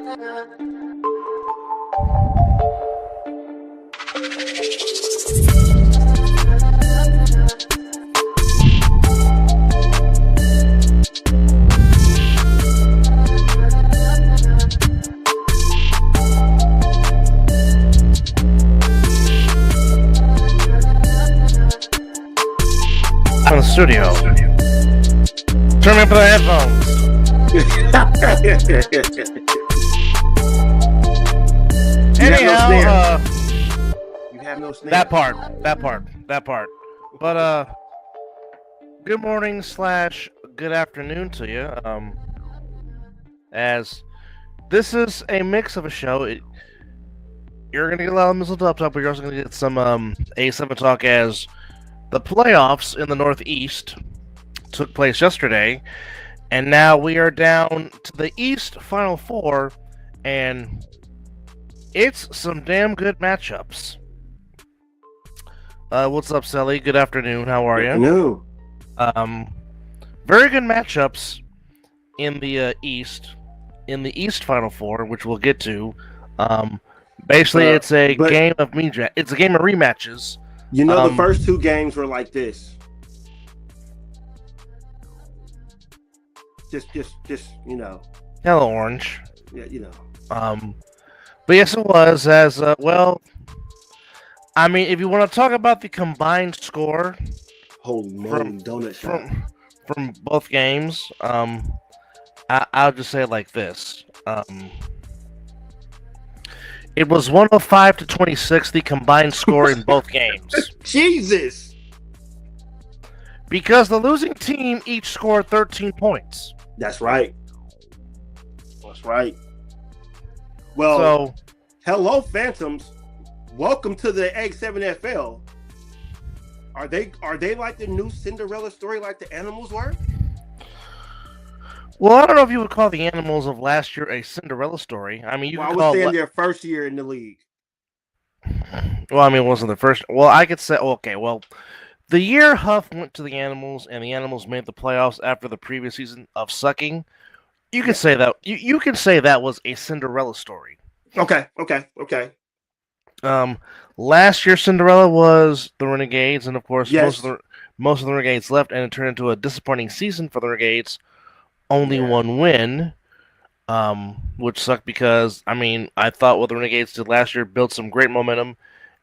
In the studio. Turn me up for the headphones. Anyhow, you have no snare. That part. But good morning / good afternoon to you. As this is a mix of a show, you're gonna get a lot of Mizzle talk, but you're also gonna get some A7 talk as the playoffs in the Northeast took place yesterday, and now we are down to the East Final Four, and it's some damn good matchups. What's up, Sally? Good afternoon. How are you? Afternoon. Very good matchups in the East Final Four, which we'll get to. Basically, it's a game of rematches. You know, the first two games were like this. Just you know. Hello, Orange. Yeah, you know. But yes, it was as well. I mean, if you want to talk about the combined score, holy moly, donut shop from both games, I'll just say it like this. It was 105-26, the combined score in both games. Jesus! Because the losing team each scored 13 points. That's right. Well, hello, Phantoms. Welcome to the A7FL. Are they like the new Cinderella story like the Animals were? Well, I don't know if you would call the Animals of last year a Cinderella story. I mean, I was saying their first year in the league. Well, I mean, it wasn't the first. Well, I could say, okay, well, the year Huff went to the Animals and the Animals made the playoffs after the previous season of sucking, you can say that you can say that was a Cinderella story. Okay. Last year Cinderella was the Renegades, and of course, yes. most of the Renegades left, and it turned into a disappointing season for the Renegades. Only one win, which sucked because, I mean, I thought what the Renegades did last year built some great momentum.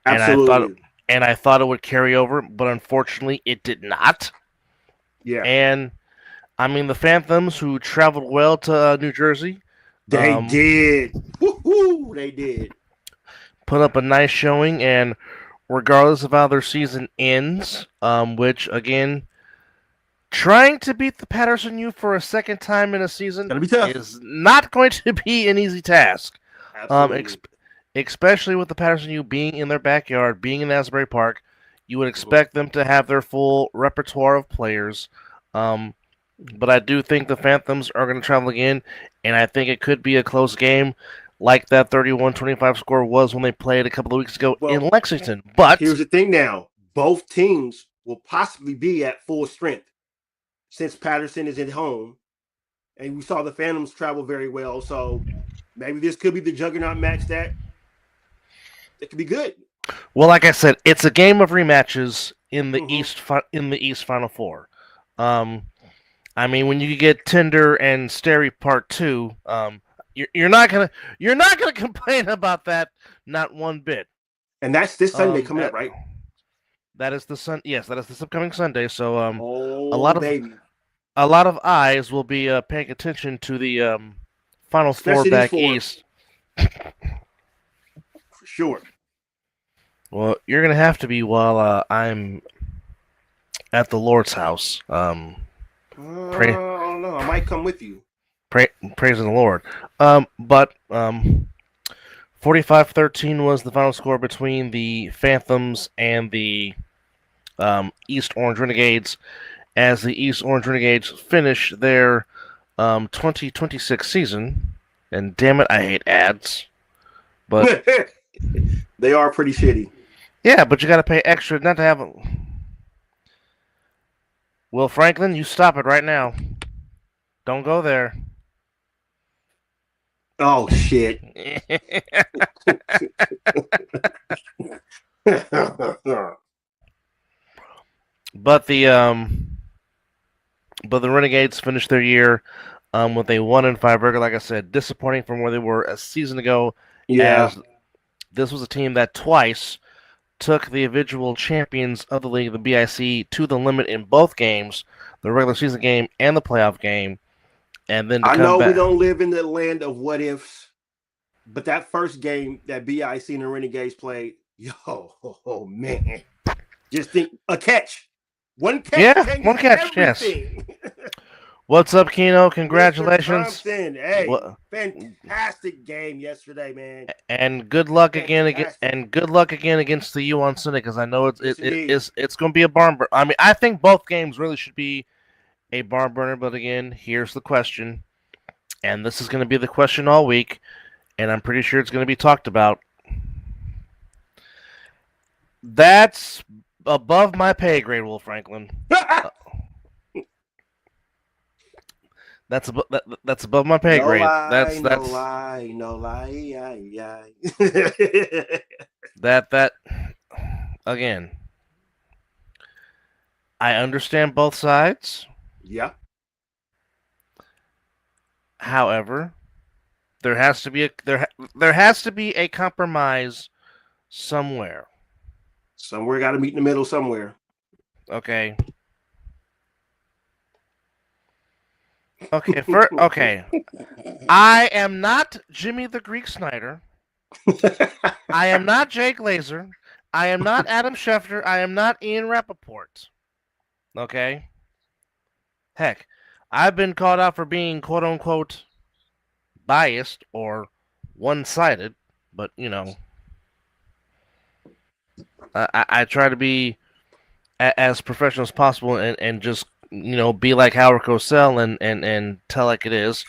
Absolutely. And I thought it would carry over, but unfortunately it did not. Yeah. And, I mean, the Phantoms, who traveled well to New Jersey. They did. Woo-hoo, they did. Put up a nice showing, and regardless of how their season ends, which, again, trying to beat the Patterson U for a second time in a season is not going to be an easy task. Especially with the Patterson U being in their backyard, being in Asbury Park, you would expect them to have their full repertoire of players. But I do think the Phantoms are going to travel again, and I think it could be a close game like that 31-25 score was when they played a couple of weeks ago in Lexington. But here's the thing now. Both teams will possibly be at full strength since Patterson is at home, and we saw the Phantoms travel very well. So maybe this could be the juggernaut match that could be good. Well, like I said, it's a game of rematches in the East Final Four. I mean, when you get Tinder and Stary Part 2, you're not gonna complain about that, not one bit. And that's this Sunday coming up, right? That is Yes, that is this upcoming Sunday. So a lot of eyes will be paying attention to the Final Four back east. For sure. Well, you're gonna have to be while I'm at the Lord's house. I don't know. I might come with you. Praising the Lord. But 45-13 was the final score between the Phantoms and the East Orange Renegades, as the East Orange Renegades finish their 2026 season. And damn it, I hate ads. But they are pretty shitty. Yeah, but you got to pay extra not to have them. Will Franklin, you stop it right now. Don't go there. Oh shit. But the Renegades finished their year with a 1-5 record. Like I said, disappointing from where they were a season ago, Yeah. as this was a team that twice took the eventual champions of the league, the BIC, to the limit in both games, the regular season game and the playoff game, and then to I come know we back. don't live in the land of what ifs, but that first game that BIC and the Renegades played, oh man. Just think a catch. One catch Yeah, changes one catch, everything. yes. What's up, Keno? Mr. Congratulations. Thompson, hey, What? fantastic game yesterday, man. And good luck Fantastic. again against the U on Sunday, because I know it's Yes, it's going to be a barn burner. I mean, I think both games really should be a barn burner. But again, here's the question, and this is going to be the question all week, and I'm pretty sure it's going to be talked about. That's above my pay grade, Will Franklin. That's above my pay grade. That's no lie. that again. I understand both sides. Yeah. However, there has to be a compromise somewhere. Somewhere got to meet in the middle somewhere. Okay. Okay. I am not Jimmy the Greek Snyder. I am not Jay Glazer. I am not Adam Schefter. I am not Ian Rappaport. Okay? Heck, I've been called out for being quote-unquote biased or one-sided, but, you know, I try to be as professional as possible and just, you know, be like Howard Cosell and tell like it is.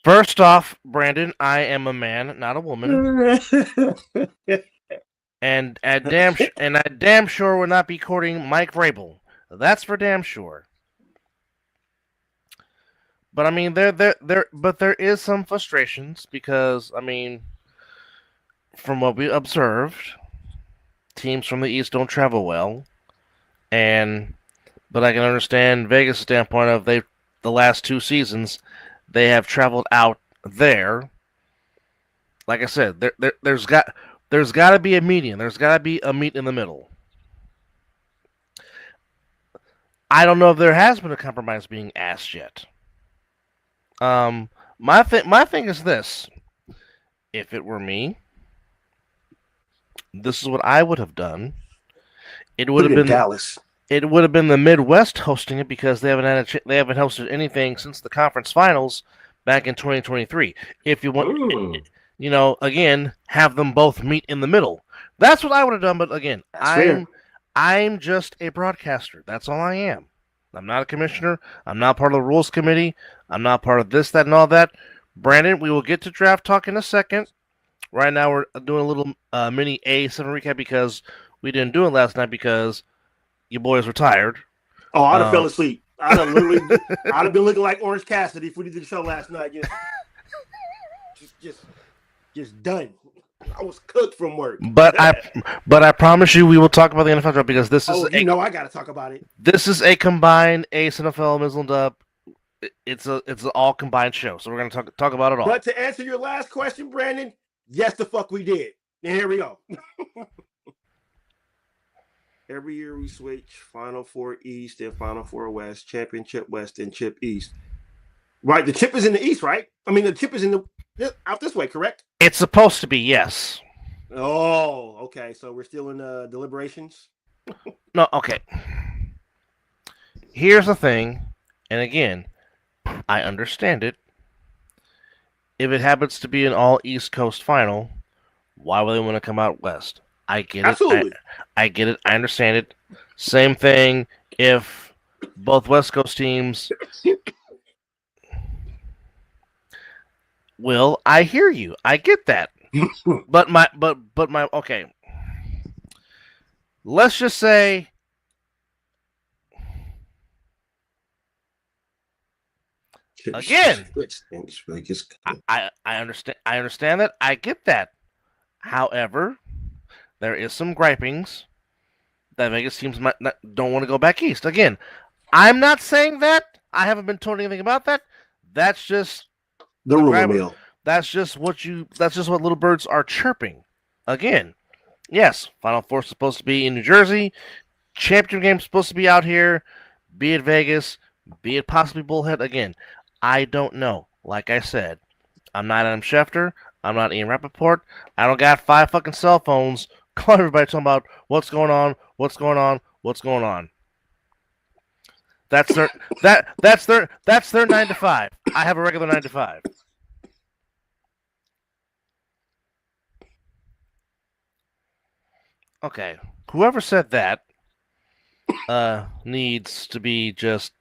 First off, Brandon, I am a man, not a woman. And I damn sure will not be courting Mike Vrabel. That's for damn sure. But I mean, there is some frustrations because I mean, from what we observed, teams from the East don't travel well, but I can understand Vegas' standpoint of the last 2 seasons they have traveled out there. Like I said, there's got to be a median. There's got to be a meet in the middle. I don't know if there has been a compromise being asked yet. My thing is this: if it were me, this is what I would have done. It would have been Dallas. It would have been the Midwest hosting it because they haven't hosted anything since the conference finals back in 2023. If you want, you know, again, have them both meet in the middle. That's what I would have done. But again, I'm just a broadcaster. That's all I am. I'm not a commissioner. I'm not part of the rules committee. I'm not part of this, that, and all that. Brandon, we will get to draft talk in a second. Right now, we're doing a little mini A7 recap because we didn't do it last night because you boys were tired. Oh, I'd have fell asleep. I'd have been looking like Orange Cassidy if we did the show last night. Just done. I was cooked from work. But I promise you, we will talk about the NFL draft because this is. I got to talk about it. This is a combined Ace NFL Mizzle and Dub. It's an all combined show, so we're gonna talk about it all. But to answer your last question, Brandon, yes, the fuck we did. And here we go. Every year we switch Final Four East and Final Four West, Championship West and Chip East. Right, the chip is in the East, right? I mean, the chip is out this way, correct? It's supposed to be, yes. Oh, okay. So we're still in deliberations? No, okay. Here's the thing, and again, I understand it. If it happens to be an all East Coast final, why would they want to come out West? I get it. Absolutely. I get it. I understand it. Same thing if both West Coast teams. Will, I hear you. I get that. but my okay. Let's just say Again, It's really just... I understand that. I get that. However, there is some gripings that Vegas teams don't want to go back east. Again, I'm not saying that. I haven't been told anything about that. That's just the rumor mill. That's just what little birds are chirping. Again, yes, Final Four is supposed to be in New Jersey. Championship game is supposed to be out here. Be it Vegas, be it possibly Bullhead. Again, I don't know. Like I said, I'm not Adam Schefter. I'm not Ian Rappaport. I don't got 5 fucking cell phones calling everybody talking about what's going on, what's going on, what's going on. That's their that's their 9 to 5. I have a regular 9 to 5. Okay, whoever said that needs to be just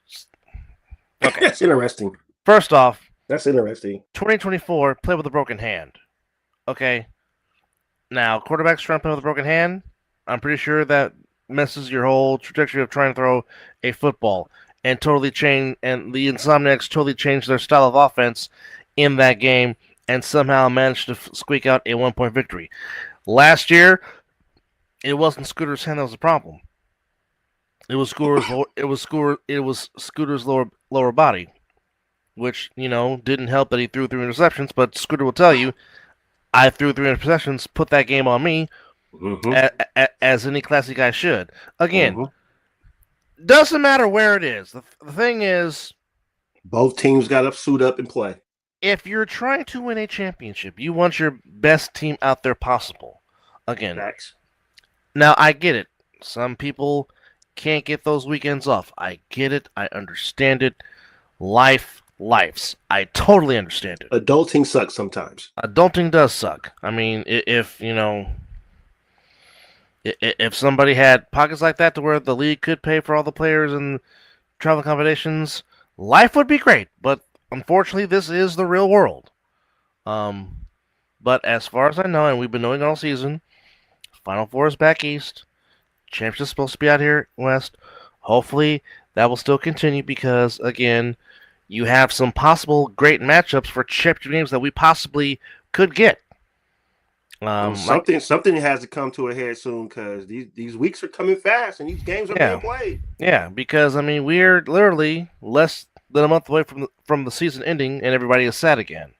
okay. That's interesting. First off, that's interesting. 2024, play with a broken hand. Okay. Now, quarterbacks trying to play with a broken hand, I'm pretty sure that messes your whole trajectory of trying to throw a football and totally change. And the Insomniacs totally changed their style of offense in that game and somehow managed to squeak out a 1-point victory. Last year, it wasn't Scooter's hand that was the problem. It was Scooter's lower body, which didn't help that he threw 3 interceptions. But Scooter will tell you, I threw 3 interceptions, put that game on me, as any classy guy should. Again, doesn't matter where it is. The thing is, both teams got to suit up and play. If you're trying to win a championship, you want your best team out there possible. Again, facts. Now I get it. Some people can't get those weekends off. I get it. I understand it. Lifes. I totally understand it. Adulting sucks sometimes. Adulting does suck. I mean, if somebody had pockets like that to where the league could pay for all the players and travel accommodations, life would be great. But unfortunately, this is the real world. But as far as I know, and we've been knowing all season, Final Four is back east. Championship's supposed to be out here west. Hopefully, that will still continue because, again, you have some possible great matchups for championship games that we possibly could get. Something has to come to a head soon because these weeks are coming fast and these games are being played. Yeah, because we're literally less than a month away from the season ending, and everybody is sad again.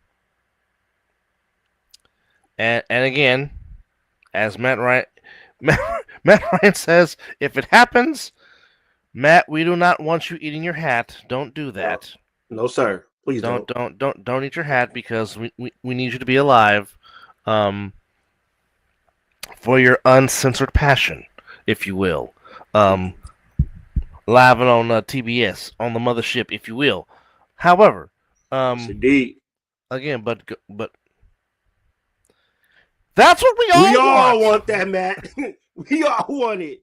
And again, as Matt Ryan says, if it happens, Matt, we do not want you eating your hat. Don't do that. No, sir. Please don't eat your hat because we need you to be alive. For your uncensored passion, if you will. Live on TBS, on the mothership, if you will. However, indeed. Again, but that's what we all want that, Matt. We all want it.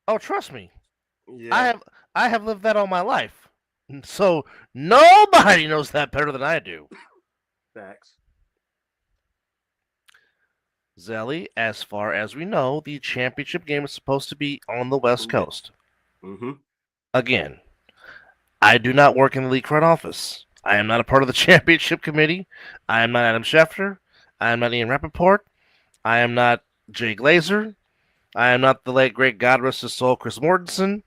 Oh, trust me. Yeah. I have lived that all my life. So nobody knows that better than I do. Facts. Zelly, as far as we know, the championship game is supposed to be on the West Coast. Again, I do not work in the league front office. I am not a part of the championship committee. I am not Adam Schefter. I am not Ian Rappaport. I am not Jay Glazer. I am not the late, great, God rest his soul, Chris Mortensen.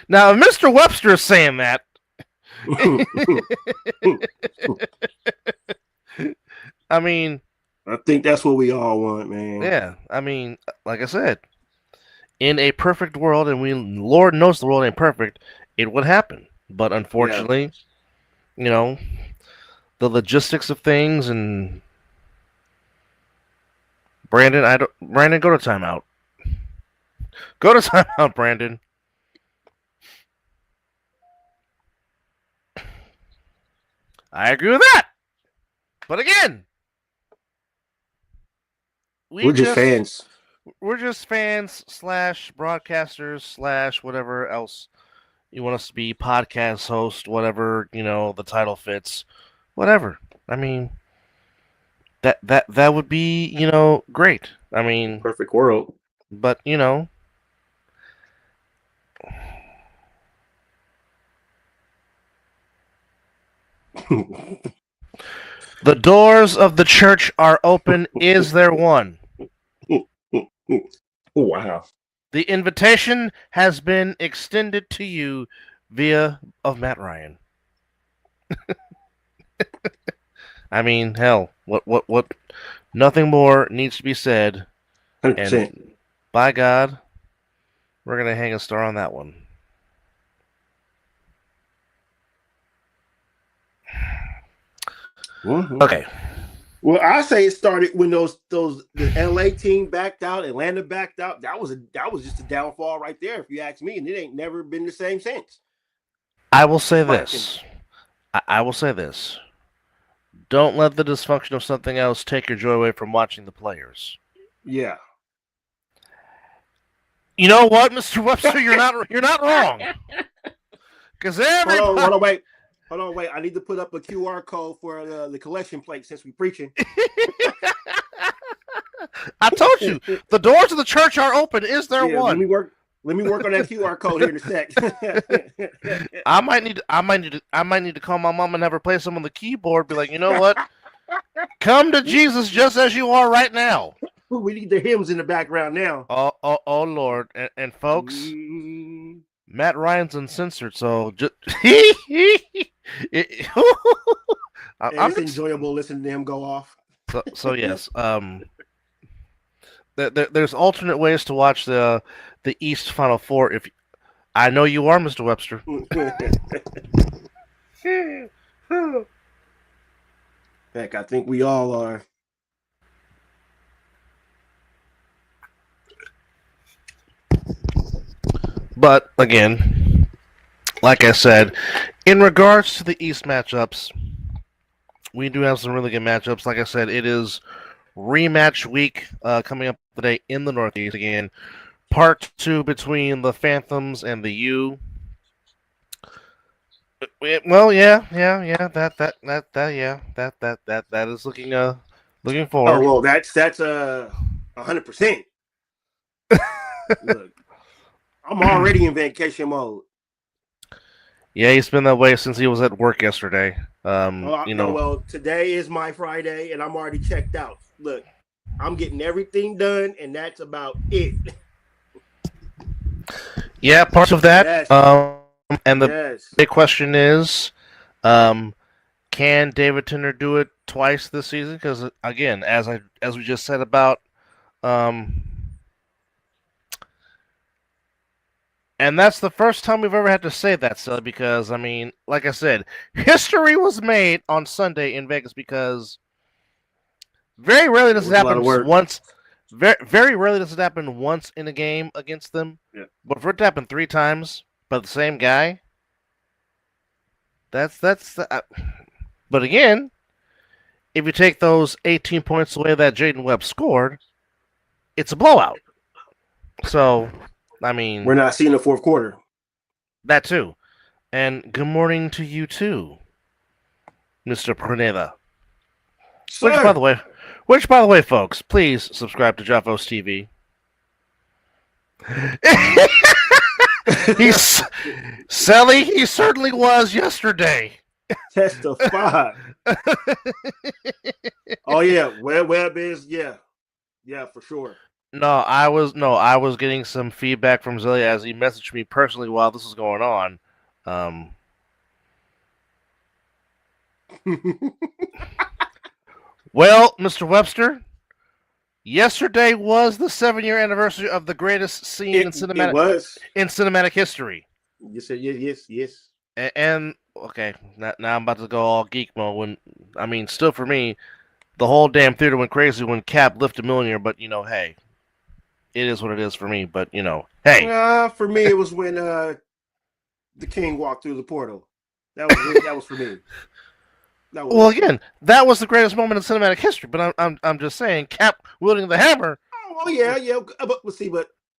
Now, if Mr. Webster is saying that, I mean, I think that's what we all want, man. Yeah, I mean, like I said, in a perfect world, and Lord knows the world ain't perfect, it would happen. But unfortunately, the logistics of things and Brandon, go to timeout. Go to timeout, Brandon. I agree with that. But again, we're just fans. We're just fans / broadcasters / whatever else you want us to be, podcast host, whatever, the title fits. Whatever. I mean, that would be, great. I mean, perfect world. But, The doors of the church are open. Is there one? Wow. The invitation has been extended to you via of Matt Ryan. I mean, hell, what? Nothing more needs to be said. 100%. And by God, we're gonna hang a star on that one. Mm-hmm. Okay. Well, I say it started when the LA team backed out, Atlanta backed out. That was just a downfall right there, if you ask me, and it ain't never been the same since. I will say this. I will say this. Don't let the dysfunction of something else take your joy away from watching the players. Yeah. You know what, Mr. Webster? You're not wrong. Because everybody. Hold on, wait. I need to put up a QR code for the collection plate since we're preaching. I told you, the doors of the church are open. Is there one? Let me work on that QR code here in a sec. I might need to call my mom and have her play some on the keyboard. Be like, you know what? Come to Jesus just as you are right now. We need the hymns in the background now. Oh Lord, and folks, Matt Ryan's uncensored, so just I'm enjoyable listening to him go off. So yes, there's alternate ways to watch the East Final Four. If I know you are, Mr. Webster. Heck, I think we all are. But again, like I said, in regards to the East matchups, we do have some really good matchups. Like I said, it is rematch week coming up today in the Northeast again. Part 2 between the Phantoms and the U. Well, yeah. That is looking forward. Oh well, that's 100%. Look, I'm already in vacation mode. Yeah, he's been that way since he was at work yesterday. Well, today is my Friday, and I'm already checked out. Look, I'm getting everything done, and that's about it. Yeah, parts of that. Yes. And the big question is, can David Tender do it twice this season? Because again, as we just said about, and that's the first time we've ever had to say that, Silly, because I mean, like I said, history was made on Sunday in Vegas because very rarely does it happen once. Very rarely does it happen once in a game against them. Yeah. But for it to happen 3 times by the same guy, that's. But again, if you take those 18 points away that Jaden Webb scored, it's a blowout. So, I mean, we're not seeing the fourth quarter. That too. And good morning to you too, Mr. Pruneda. Which by the way, folks, please subscribe to Javos TV. Sally, he certainly was yesterday. Testify. Oh yeah, Webb is yeah, for sure. No, I was getting some feedback from Zelia as he messaged me personally while this was going on. Well, Mr. Webster, yesterday was the 7-year anniversary of the greatest scene in cinematic history. Yes. And okay, now I'm about to go all geek mode. Still for me, the whole damn theater went crazy when Cap lifted Millionaire. But hey, it is what it is for me. But hey, for me it was when the King walked through the portal. That was for me. Well, again, that was the greatest moment in cinematic history. But I'm just saying, Cap wielding the hammer. Oh yeah. But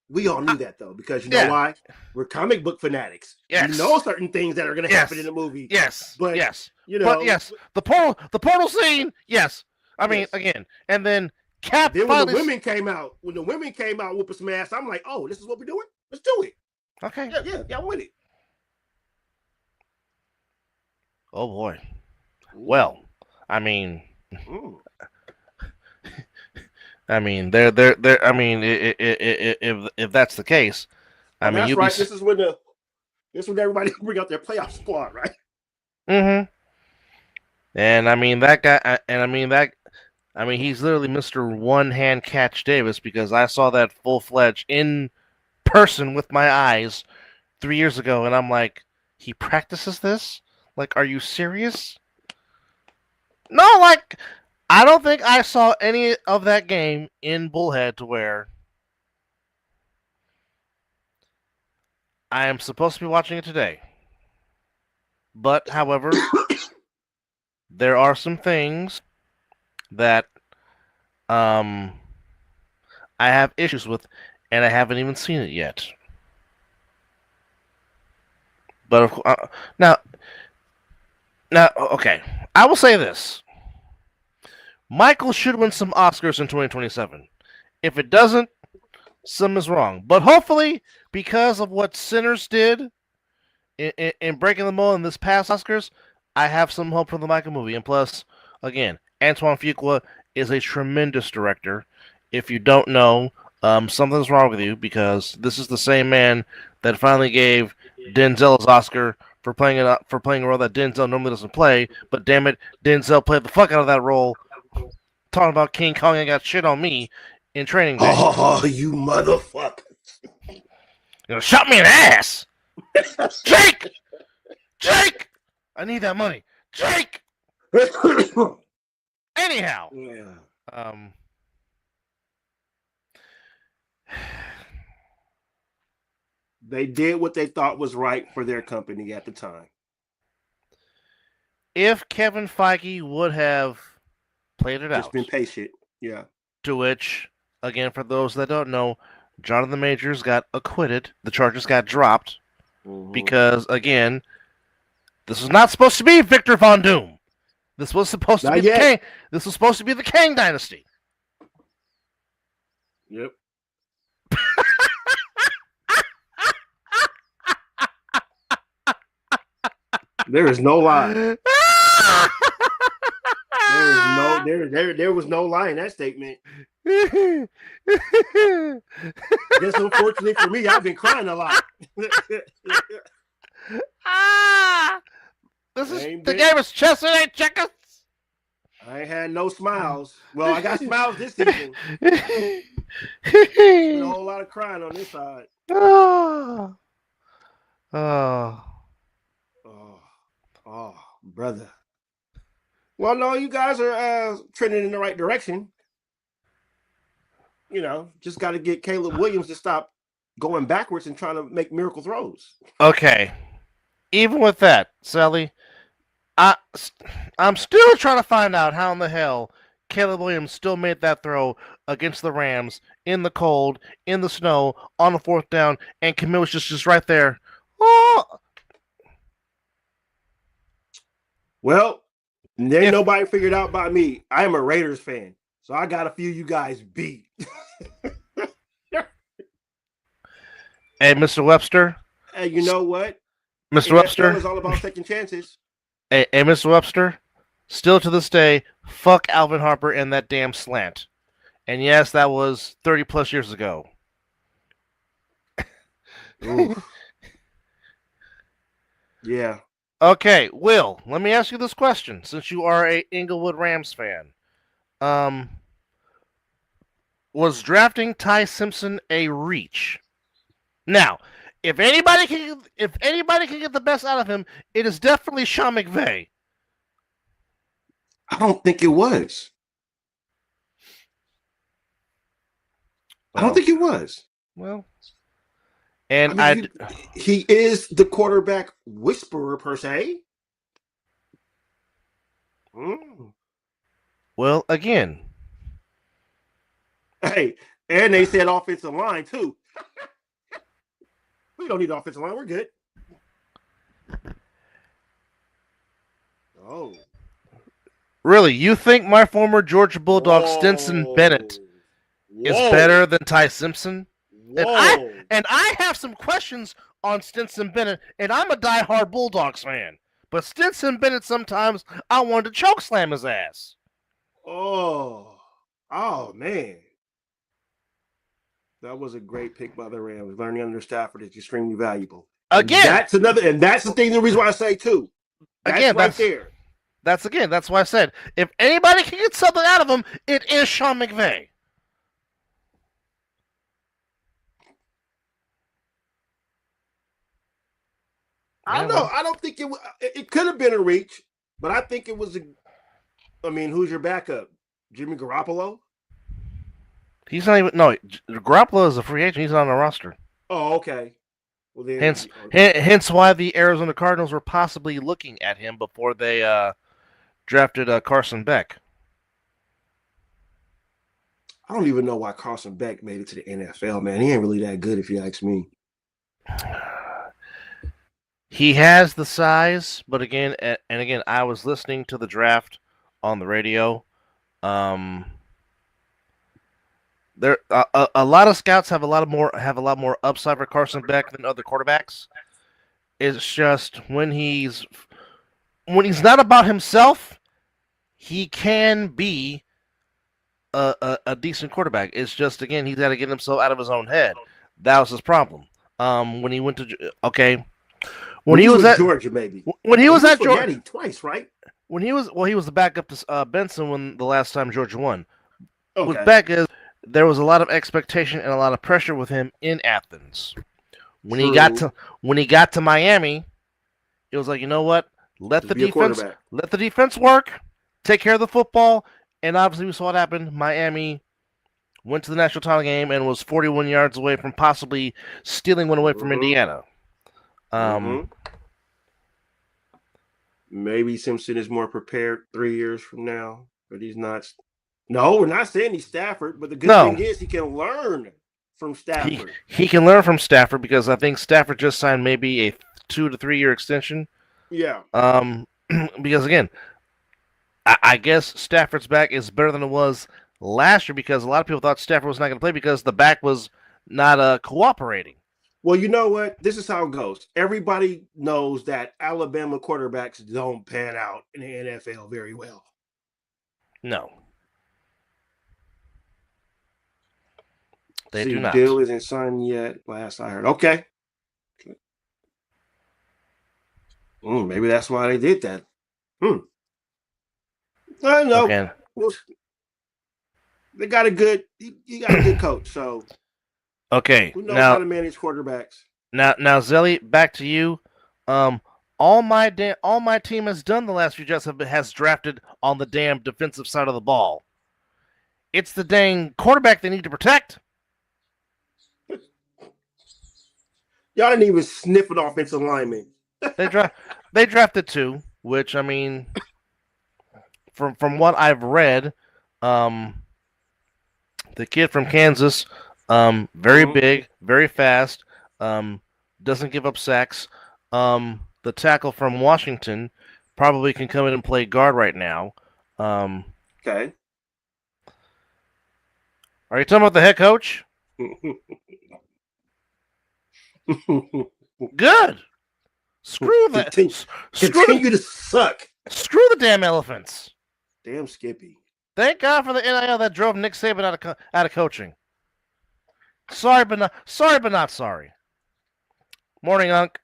we all knew that though, because you know why? We're comic book fanatics. Yes. We know certain things that are going to happen in the movie. Yes. But the portal scene. Yes. I mean, again, and then Cap. Then when the women came out, whooping some ass, I'm like, oh, this is what we're doing. Let's do it. Okay. Yeah, I'm with it. Oh boy. Well, I mean, Ooh. they're. I mean, if that's the case, I mean, that's you'll right. be. This is when everybody bring out their playoff squad, right? Mm-hmm. And I mean that guy. And I mean that. I mean, he's literally Mr. One Hand Catch Davis because I saw that full fledged in person with my eyes 3 years ago, and I'm like, he practices this? Like, are you serious? No, like, I don't think I saw any of that game in Bullhead to where I am supposed to be watching it today. But, however, there are some things that I have issues with, and I haven't even seen it yet. But now, okay, I will say this: Michael should win some Oscars in 2027. If it doesn't, something is wrong. But hopefully, because of what Sinners did in breaking the mold in this past Oscars, I have some hope for the Michael movie. And plus, again, Antoine Fuqua is a tremendous director. If you don't know, something's wrong with you because this is the same man that finally gave Denzel his Oscar for playing a role that Denzel normally doesn't play. But damn it, Denzel played the fuck out of that role. Talking about King Kong and got shit on me in Training Day. Oh, you motherfucker! You know, shot me in the ass. Jake! Jake! I need that money. Jake! Anyhow. Yeah. They did what they thought was right for their company at the time. If Kevin Feige would have played it Just out. been patient. Yeah. To which, again, for those that don't know, Jonathan Majors got acquitted. The charges got dropped. Mm-hmm. Because, again, this was not supposed to be Victor Von Doom. This was supposed to be the Kang. This was supposed to be the Kang Dynasty. Yep. There is no lie. There was no lie in that statement. Just unfortunately for me, I've been crying a lot. This is the game is chess, it ain't checkers. I ain't had no smiles. Well, I got smiles this season. Been a whole lot of crying on this side. Oh, brother. Well, no, you guys are trending in the right direction. You know, just got to get Caleb Williams to stop going backwards and trying to make miracle throws. Okay. Even with that, Sally, I'm still trying to find out how in the hell Caleb Williams still made that throw against the Rams in the cold, in the snow, on the fourth down, and Camille was just right there. Oh. Well, nobody figured out by me. I am a Raiders fan, so I got a few you guys beat. Hey, Mr. Webster. Hey, you know what? Mr. Webster. It's all about taking chances. Hey, Mr. Webster. Still to this day, fuck Alvin Harper and that damn slant. And yes, that was 30 plus years ago. Yeah. Okay, Will, let me ask you this question, since you are a Inglewood Rams fan. Was drafting Ty Simpson a reach? Now, if anybody can get the best out of him, it is definitely Sean McVay. I don't think it was. I don't think it was. Well, and he is the quarterback whisperer per se. Well, again. Hey, and they said offensive line too. We don't need offensive line. We're good. Oh. Really? You think my former Georgia Bulldog Stinson Bennett is better than Ty Simpson? And I have some questions on Stinson Bennett, and I'm a diehard Bulldogs fan. But Stetson Bennett, sometimes I wanted to choke slam his ass. Oh man. That was a great pick by the Rams. Learning under Stafford is extremely valuable. Again, that's the thing. The reason why I say too. That's there. That's why I said if anybody can get something out of him, it is Sean McVay. I don't know. I don't think it could have been a reach, but I think it was who's your backup? Jimmy Garoppolo? He's not even. No, Garoppolo is a free agent. He's not on the roster. Oh, okay. Well, then, hence why the Arizona Cardinals were possibly looking at him before they drafted Carson Beck. I don't even know why Carson Beck made it to the NFL, man. He ain't really that good, if you ask me. He has the size, but again, I was listening to the draft on the radio. There, a lot of scouts have a lot more upside for Carson Beck than other quarterbacks. It's just when he's not about himself, he can be a decent quarterback. It's just, again, he's got to get himself out of his own head. That was his problem. When he went to when he was at Georgia, maybe when he was at Georgia twice, right? When he was the backup to Benson when the last time Georgia won. Okay. With Beck is there was a lot of expectation and a lot of pressure with him in Athens. When he got to Miami, it was like, you know what? Let the defense work, take care of the football, and obviously we saw what happened. Miami went to the national title game and was 41 yards away from possibly stealing one away from Indiana. Maybe Simpson is more prepared 3 years from now, but he's not. No, we're not saying he's Stafford, but the good thing is he can learn from Stafford. He can learn from Stafford because I think Stafford just signed maybe a 2 to 3 year extension. Yeah. Because again, I guess Stafford's back is better than it was last year because a lot of people thought Stafford was not going to play because the back was not cooperating. Well, you know what? This is how it goes. Everybody knows that Alabama quarterbacks don't pan out in the NFL very well. No. They do not. Deal isn't signed yet, last I heard. Okay. Maybe that's why they did that. I don't know. Okay. They got a good coach, so okay. Who knows how to manage quarterbacks? Now, Zelly, back to you. All my team has done the last few drafts has drafted on the damn defensive side of the ball. It's the dang quarterback they need to protect. Y'all didn't even sniff an offensive lineman. They drafted 2, which I mean, from what I've read, the kid from Kansas, very big, very fast, doesn't give up sacks. The tackle from Washington probably can come in and play guard right now. Okay. Are you talking about the head coach? Good. Screw that. Continue to suck. Screw the damn elephants. Damn Skippy. Thank God for the NIL that drove Nick Saban out of coaching. Sorry, but not sorry. Morning, Unc.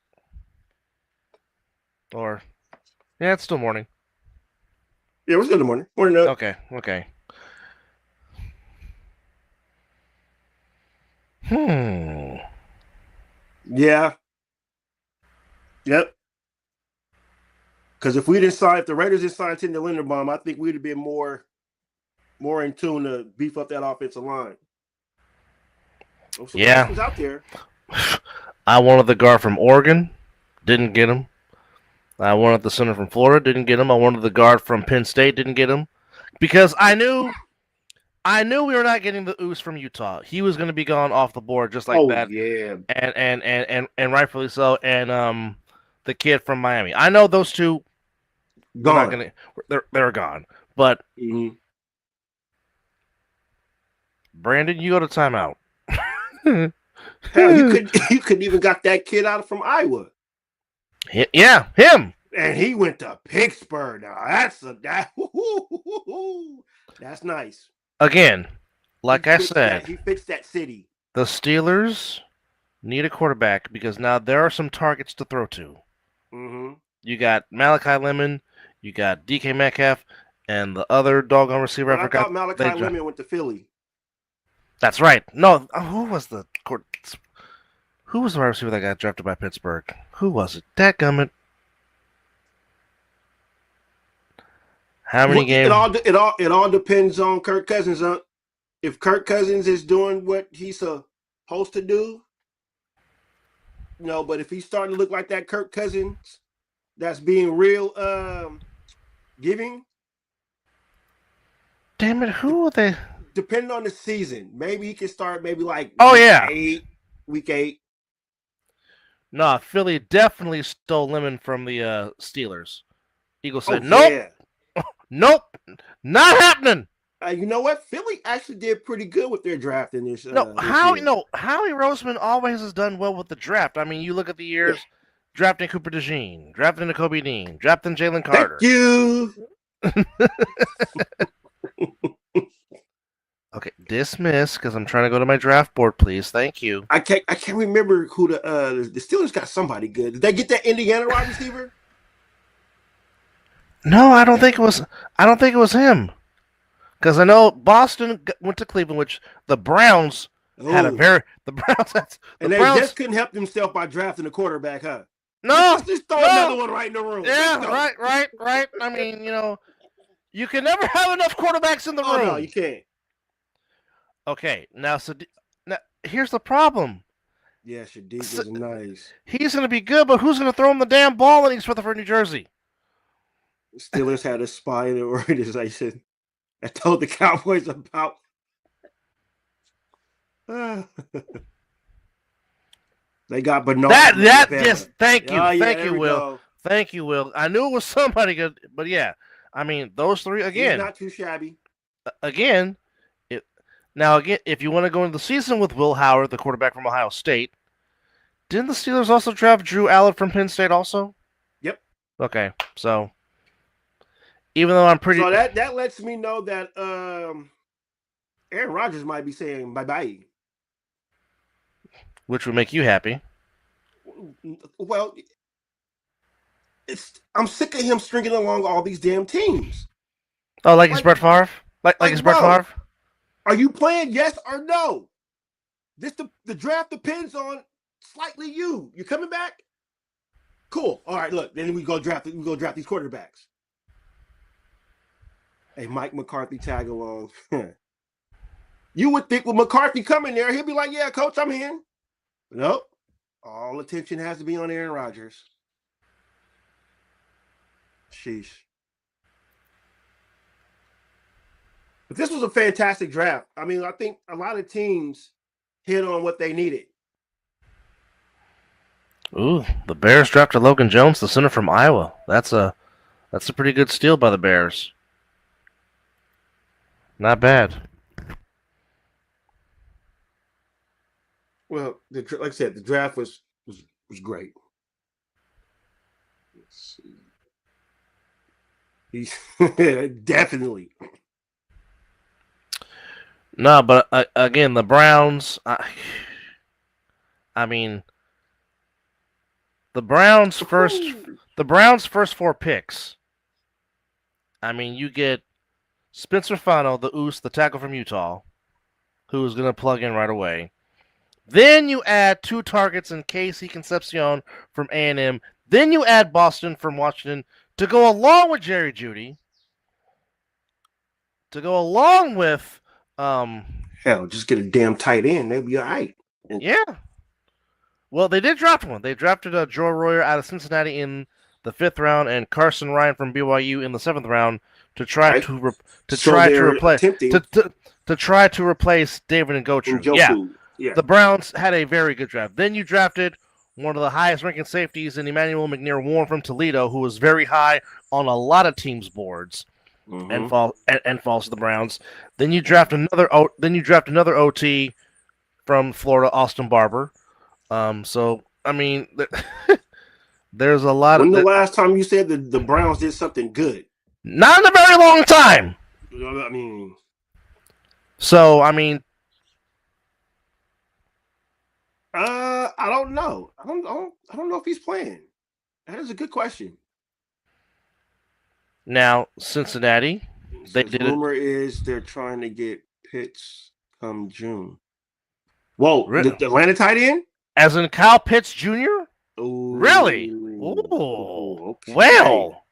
Or, yeah, it's still morning. Yeah, we're still in the morning. Morning, Unc. Okay. Yeah. Yep. Because if the Raiders didn't sign Tinder Linderbaum, I think we'd have been more in tune to beef up that offensive line. Yeah. Out there. I wanted the guard from Oregon, didn't get him. I wanted the center from Florida, didn't get him. I wanted the guard from Penn State, didn't get him, because I knew we were not getting the ooze from Utah. He was going to be gone off the board just like that. Yeah. And rightfully so. And the kid from Miami. I know those two gone. They're gone. But Brandon, you go to timeout. Hell, you couldn't even got that kid out from Iowa. Yeah, him. And he went to Pittsburgh. Now that's nice. Again, like I said, he fits that city. The Steelers need a quarterback because now there are some targets to throw to. Mm-hmm. You got Malachi Lemon, you got DK Metcalf, and the other doggone receiver. I thought Malachi Lemon went to Philly. That's right. No, who was the wide receiver that got drafted by Pittsburgh? Who was it? Dadgummit. How many games? It all depends on Kirk Cousins. If Kirk Cousins is doing what he's supposed to do, but if he's starting to look like that Kirk Cousins that's being real giving. Damn it, who are they? Depending on the season, maybe he can start like week 8. No, Philly definitely stole Lemon from the Steelers. Eagles said, nope, yeah. Nope, not happening. You know what? Philly actually did pretty good with their draft in this. Howie Roseman always has done well with the draft. I mean, you look at the years, drafting Cooper DeJean, drafting Nakobe Dean, drafting Jalen Carter. Thank you. Okay, dismiss because I'm trying to go to my draft board, please. Thank you. I can't remember who the Steelers got somebody good. Did they get that Indiana wide receiver? No, I don't think it was him. Because I know Boston went to Cleveland, which the Browns had a very they just couldn't help themselves by drafting a quarterback, huh? No, let's just throw another one right in the room. Yeah, right. I mean, you can never have enough quarterbacks in the room. No, you can't. Okay, now here's the problem. Yeah, Shadiq is nice. He's going to be good, but who's going to throw him the damn ball when he's for New Jersey? Steelers had a spy in the organization. I told the Cowboys about. They got Bernard. Yes, thank you, Will. Thank you, Will. I knew it was somebody good, but yeah, I mean those three again. He's not too shabby. Again, if you want to go into the season with Will Howard, the quarterback from Ohio State, didn't the Steelers also draft Drew Allard from Penn State also? Yep. Okay, so. Even though I'm pretty, so that lets me know that Aaron Rodgers might be saying bye-bye, which would make you happy. Well, I'm sick of him stringing along all these damn teams. Oh, like it's Brett Favre, like it's Brett Favre. Are you playing yes or no? The draft depends on slightly you. You coming back? Cool. All right. Look, then we go draft these quarterbacks. Hey, Mike McCarthy tag along. You would think with McCarthy coming there, he'll be like, yeah, coach, I'm in. Nope. All attention has to be on Aaron Rodgers. Sheesh. But this was a fantastic draft. I mean, I think a lot of teams hit on what they needed. Ooh, the Bears drafted Logan Jones, the center from Iowa. That's a pretty good steal by the Bears. Not bad. Well, like I said, the draft was great. Let's see. He's definitely. No, but again, the Browns. I mean, the Browns' first 4 picks. I mean, you get Spencer Fano, the tackle from Utah, who is going to plug in right away. Then you add 2 targets in Casey Concepcion from A&M. Then you add Boston from Washington to go along with Jerry Jeudy. To go along with hell, just get a damn tight end. They'll be all right. Yeah. Well, they did draft one. They drafted Joe Royer out of Cincinnati in the 5th round and Carson Ryan from BYU in the 7th round to try to replace David Njoku. Yeah. The Browns had a very good draft. Then you drafted one of the highest ranking safeties in Emmanuel McNair-Warren from Toledo, who was very high on a lot of teams' boards, and falls to the Browns. Then you draft another OT from Florida, Austin Barber. So I mean, There's a lot When of the last time you said that the Browns did something good? not in a very long time. I mean, So I mean, I don't know. I don't know if he's playing. That is a good question. now Cincinnati, they did it. Rumor is they're trying to get Pitts come June. Whoa, the Atlanta tight end? As in Kyle Pitts Jr.? Ooh, Really? Ooh. Okay. Well.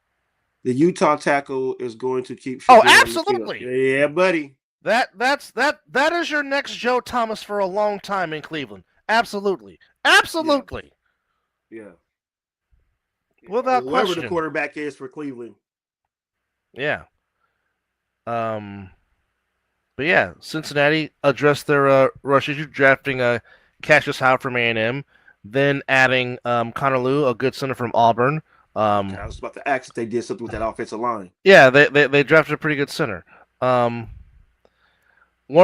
The Utah tackle is going to keep. Oh, absolutely. Yeah, buddy. That is your next Joe Thomas for a long time in Cleveland. Absolutely. Absolutely. Yeah. Without whoever question. the quarterback is for Cleveland. Yeah. But yeah, Cincinnati addressed their rush issue, drafting Cassius Howard from A&M, then adding Connor Lew, a good center from Auburn. I was about to ask if they did something with that offensive line. Yeah, they drafted a pretty good center. One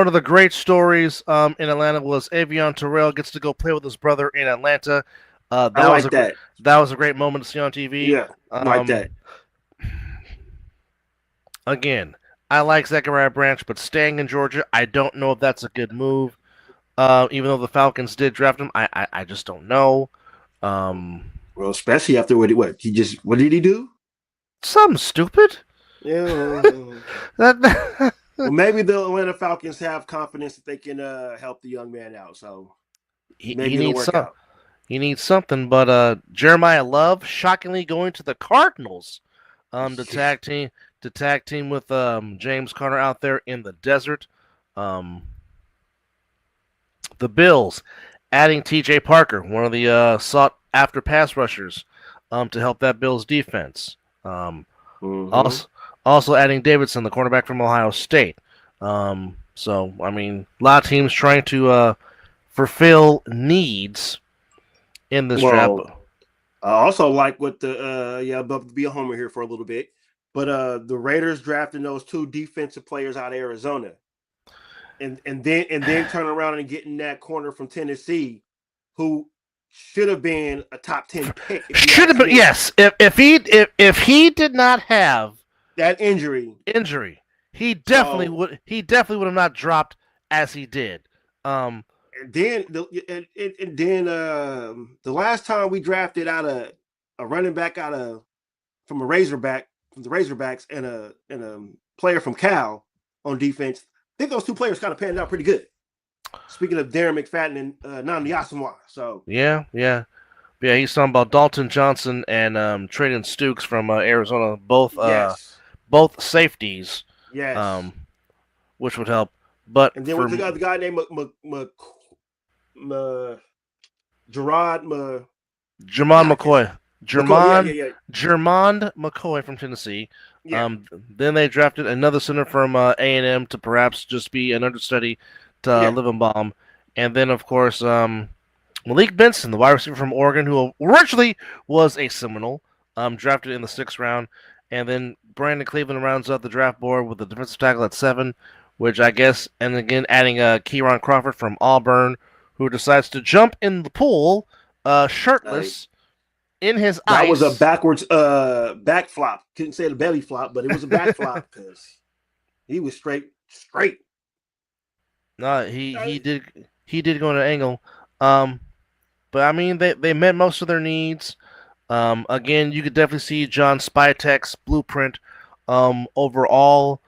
of the great stories in Atlanta was Avion Terrell gets to go play with his brother in Atlanta. That was a great moment to see on TV. Yeah, like that. Again, I like Zachariah Branch, but staying in Georgia, I don't know if that's a good move. Even though the Falcons did draft him, I just don't know. Well, especially after what did he do? Something stupid. Yeah. Well, maybe the Atlanta Falcons have confidence that they can help the young man out. So maybe it'll work out. He needs something, but Jeremiah Love shockingly going to the Cardinals to tag team with James Conner out there in the desert. The Bills adding T.J. Parker, one of the sought after pass rushers, to help that Bills defense. Also adding Davidson, the cornerback from Ohio State. So I mean, a lot of teams trying to fulfill needs in this draft. I also like what about to be a homer here for a little bit, but the Raiders drafting those two defensive players out of Arizona, and then turn around and getting that corner from Tennessee, who should have been a top 10 pick. Should have been, yes. If he did not have that injury, he definitely would have not dropped as he did. And then the last time we drafted out a running back from the Razorbacks and a player from Cal on defense, I think those two players kind of panned out pretty good. Speaking of Darren McFadden and Nnamdi Asomugha, so yeah, he's talking about Dalton Johnson and Traden Stukes from Arizona, both safeties, which would help. But and then with the guy named Jermond McCoy. Jermond McCoy from Tennessee. Yeah. Then they drafted another center from A&M to perhaps just be an understudy to Livenbaum. And then, of course, Malik Benson, the wide receiver from Oregon, who originally was a Seminole, drafted in the 6th round. And then Brandon Cleveland rounds out the draft board with the defensive tackle at 7, which I guess, and again adding Kieran Crawford from Auburn, who decides to jump in the pool shirtless in his ice. That was a backwards back flop. Couldn't say the belly flop, but it was a back flop because he was straight. No, he did go on an angle. But I mean they met most of their needs. Again, you could definitely see John Spytek's blueprint overall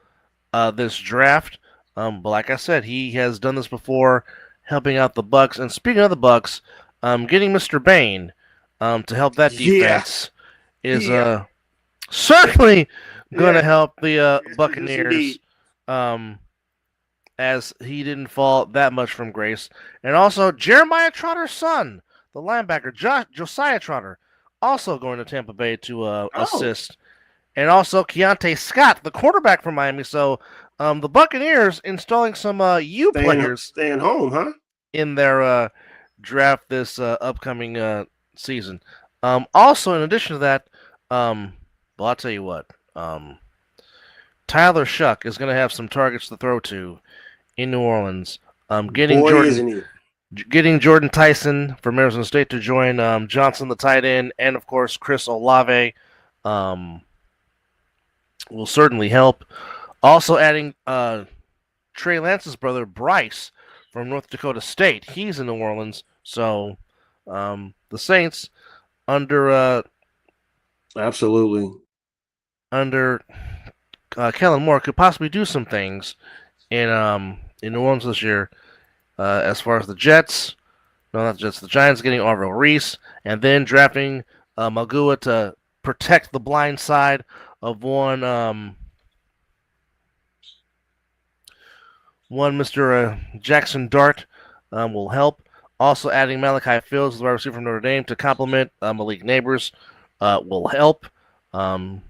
this draft. But like I said, he has done this before, helping out the Bucks. And speaking of the Bucks, getting Mr. Bain to help that defense is certainly going to help the Buccaneers, as he didn't fall that much from grace. And also Jeremiah Trotter's son, the linebacker Josiah Trotter, also going to Tampa Bay to assist. And also Keontae Scott, the quarterback from Miami. So the Buccaneers installing some players staying home, huh? In their draft this upcoming season. Also, in addition to that, well, I'll tell you what. Tyler Shuck is going to have some targets to throw to in New Orleans. Getting getting Jordan Tyson from Arizona State to join Johnson, the tight end, and of course Chris Olave um, will certainly help. Also adding Trey Lance's brother Bryce from North Dakota State. He's in New Orleans, so the Saints under Absolutely. under Kellen Moore could possibly do some things in New Orleans this year. As far as the Jets, no, not the Jets, the Giants getting Orville Reese, and then drafting Magua to protect the blind side of one Mr. Jackson Dart will help. Also adding Malachi Fields, the wide receiver from Notre Dame, to complement Malik Neighbors will help. And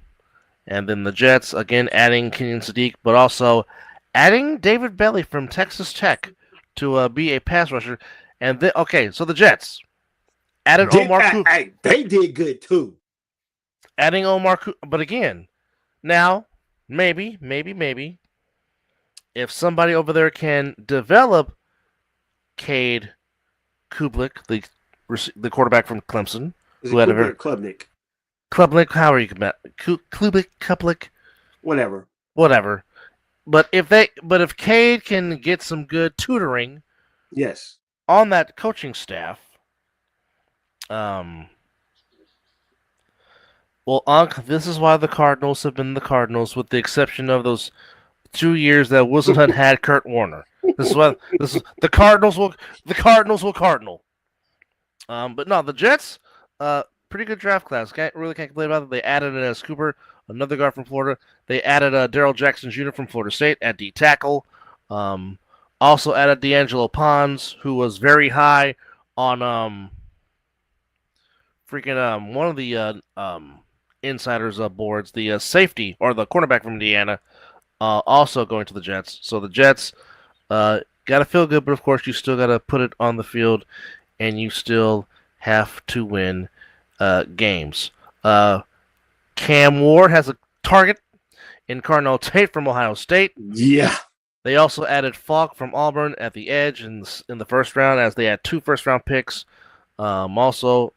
then the Jets, again, adding Kenyon Sadiq, but also adding David Belly from Texas Tech to be a pass rusher. And so the Jets added Omar Cooper. They did good, too. Adding Omar Cooper. But again, now, maybe, if somebody over there can develop Cade Kublik, the quarterback from Clemson, who had a very Klubnik, how are you? Kublik, whatever. But if Cade can get some good tutoring, yes, on that coaching staff, well, Unc, this is why the Cardinals have been the Cardinals, with the exception of those 2 years that Wilson had Kurt Warner. The Cardinals will cardinal. But no, the Jets, pretty good draft class. Can't complain about it. They added Enes Cooper, another guard from Florida. They added Daryl Jackson Jr. from Florida State at D tackle. Also added D'Angelo Pons, who was very high on one of the insiders boards, the safety or the cornerback from Indiana, also going to the Jets. So the Jets gotta feel good, but of course you still gotta put it on the field, and you still have to win games. Cam Ward has a target in Cardinal Tate from Ohio State. Yeah. They also added Falk from Auburn at the edge in the first round, as they had 2 first-round picks. Also,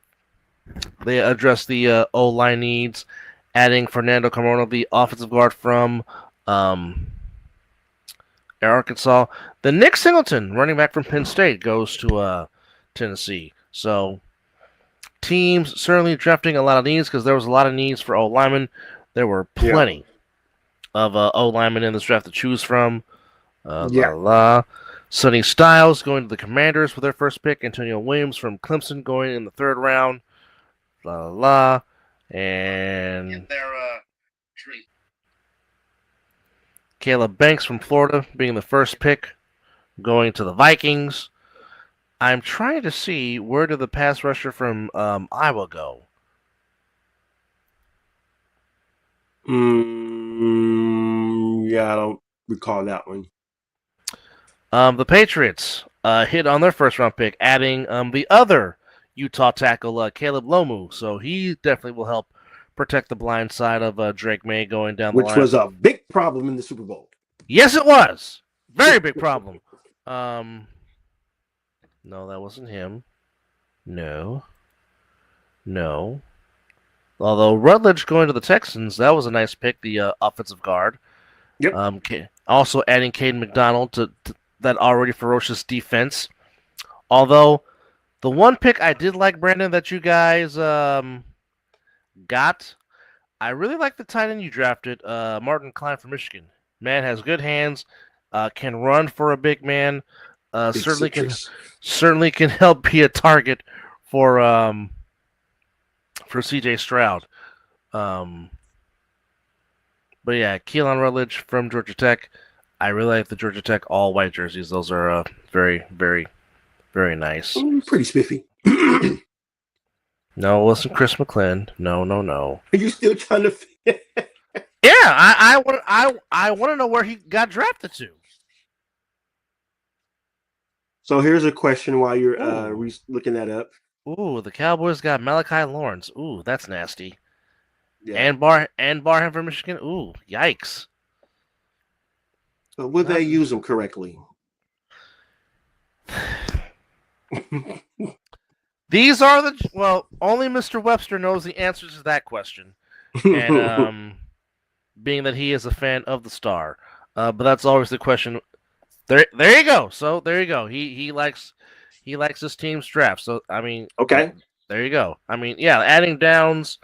they addressed the O-line needs, adding Fernando Carmona, the offensive guard from Arkansas. Then Nick Singleton, running back from Penn State, goes to Tennessee. So teams certainly drafting a lot of needs, because there was a lot of needs for O-linemen. There were plenty of O-linemen in this draft to choose from. Sonny Styles going to the Commanders for their first pick. Antonio Williams from Clemson going in the 3rd round. And Caleb Banks from Florida being the first pick, going to the Vikings. I'm trying to see, where did the pass rusher from Iowa go? Yeah, I don't recall that one. The Patriots hit on their first-round pick, adding the other Utah tackle, Caleb Lomu. So he definitely will help protect the blind side of Drake May going down the line. Which was a big problem in the Super Bowl. Yes, it was. Very big problem. No, that wasn't him. No. Although Rutledge going to the Texans, that was a nice pick, the offensive guard. Yep. Also adding Caden McDonald to that already ferocious defense. Although the one pick I did like, Brandon, that you guys got, I really like the tight end you drafted, Martin Klein from Michigan. Man has good hands, can run for a big man. Certainly can help be a target for C.J. Stroud. But yeah, Keelan Rutledge from Georgia Tech. I really like the Georgia Tech all white jerseys. Those are very, very, very nice. Pretty spiffy. No, it wasn't Chris McClin. No. Are you still trying to? Yeah, I want to know where he got drafted to. So here's a question while you're looking that up. Ooh, the Cowboys got Malachi Lawrence. Ooh, that's nasty. Yeah. And Barham from Michigan. Ooh, yikes. But would they use them correctly? These are only Mr. Webster knows the answers to that question. And being that he is a fan of the Star. But that's always the question. There you go. So there you go. He likes his team's draft. So I mean, okay. there you go. I mean, yeah, adding Downs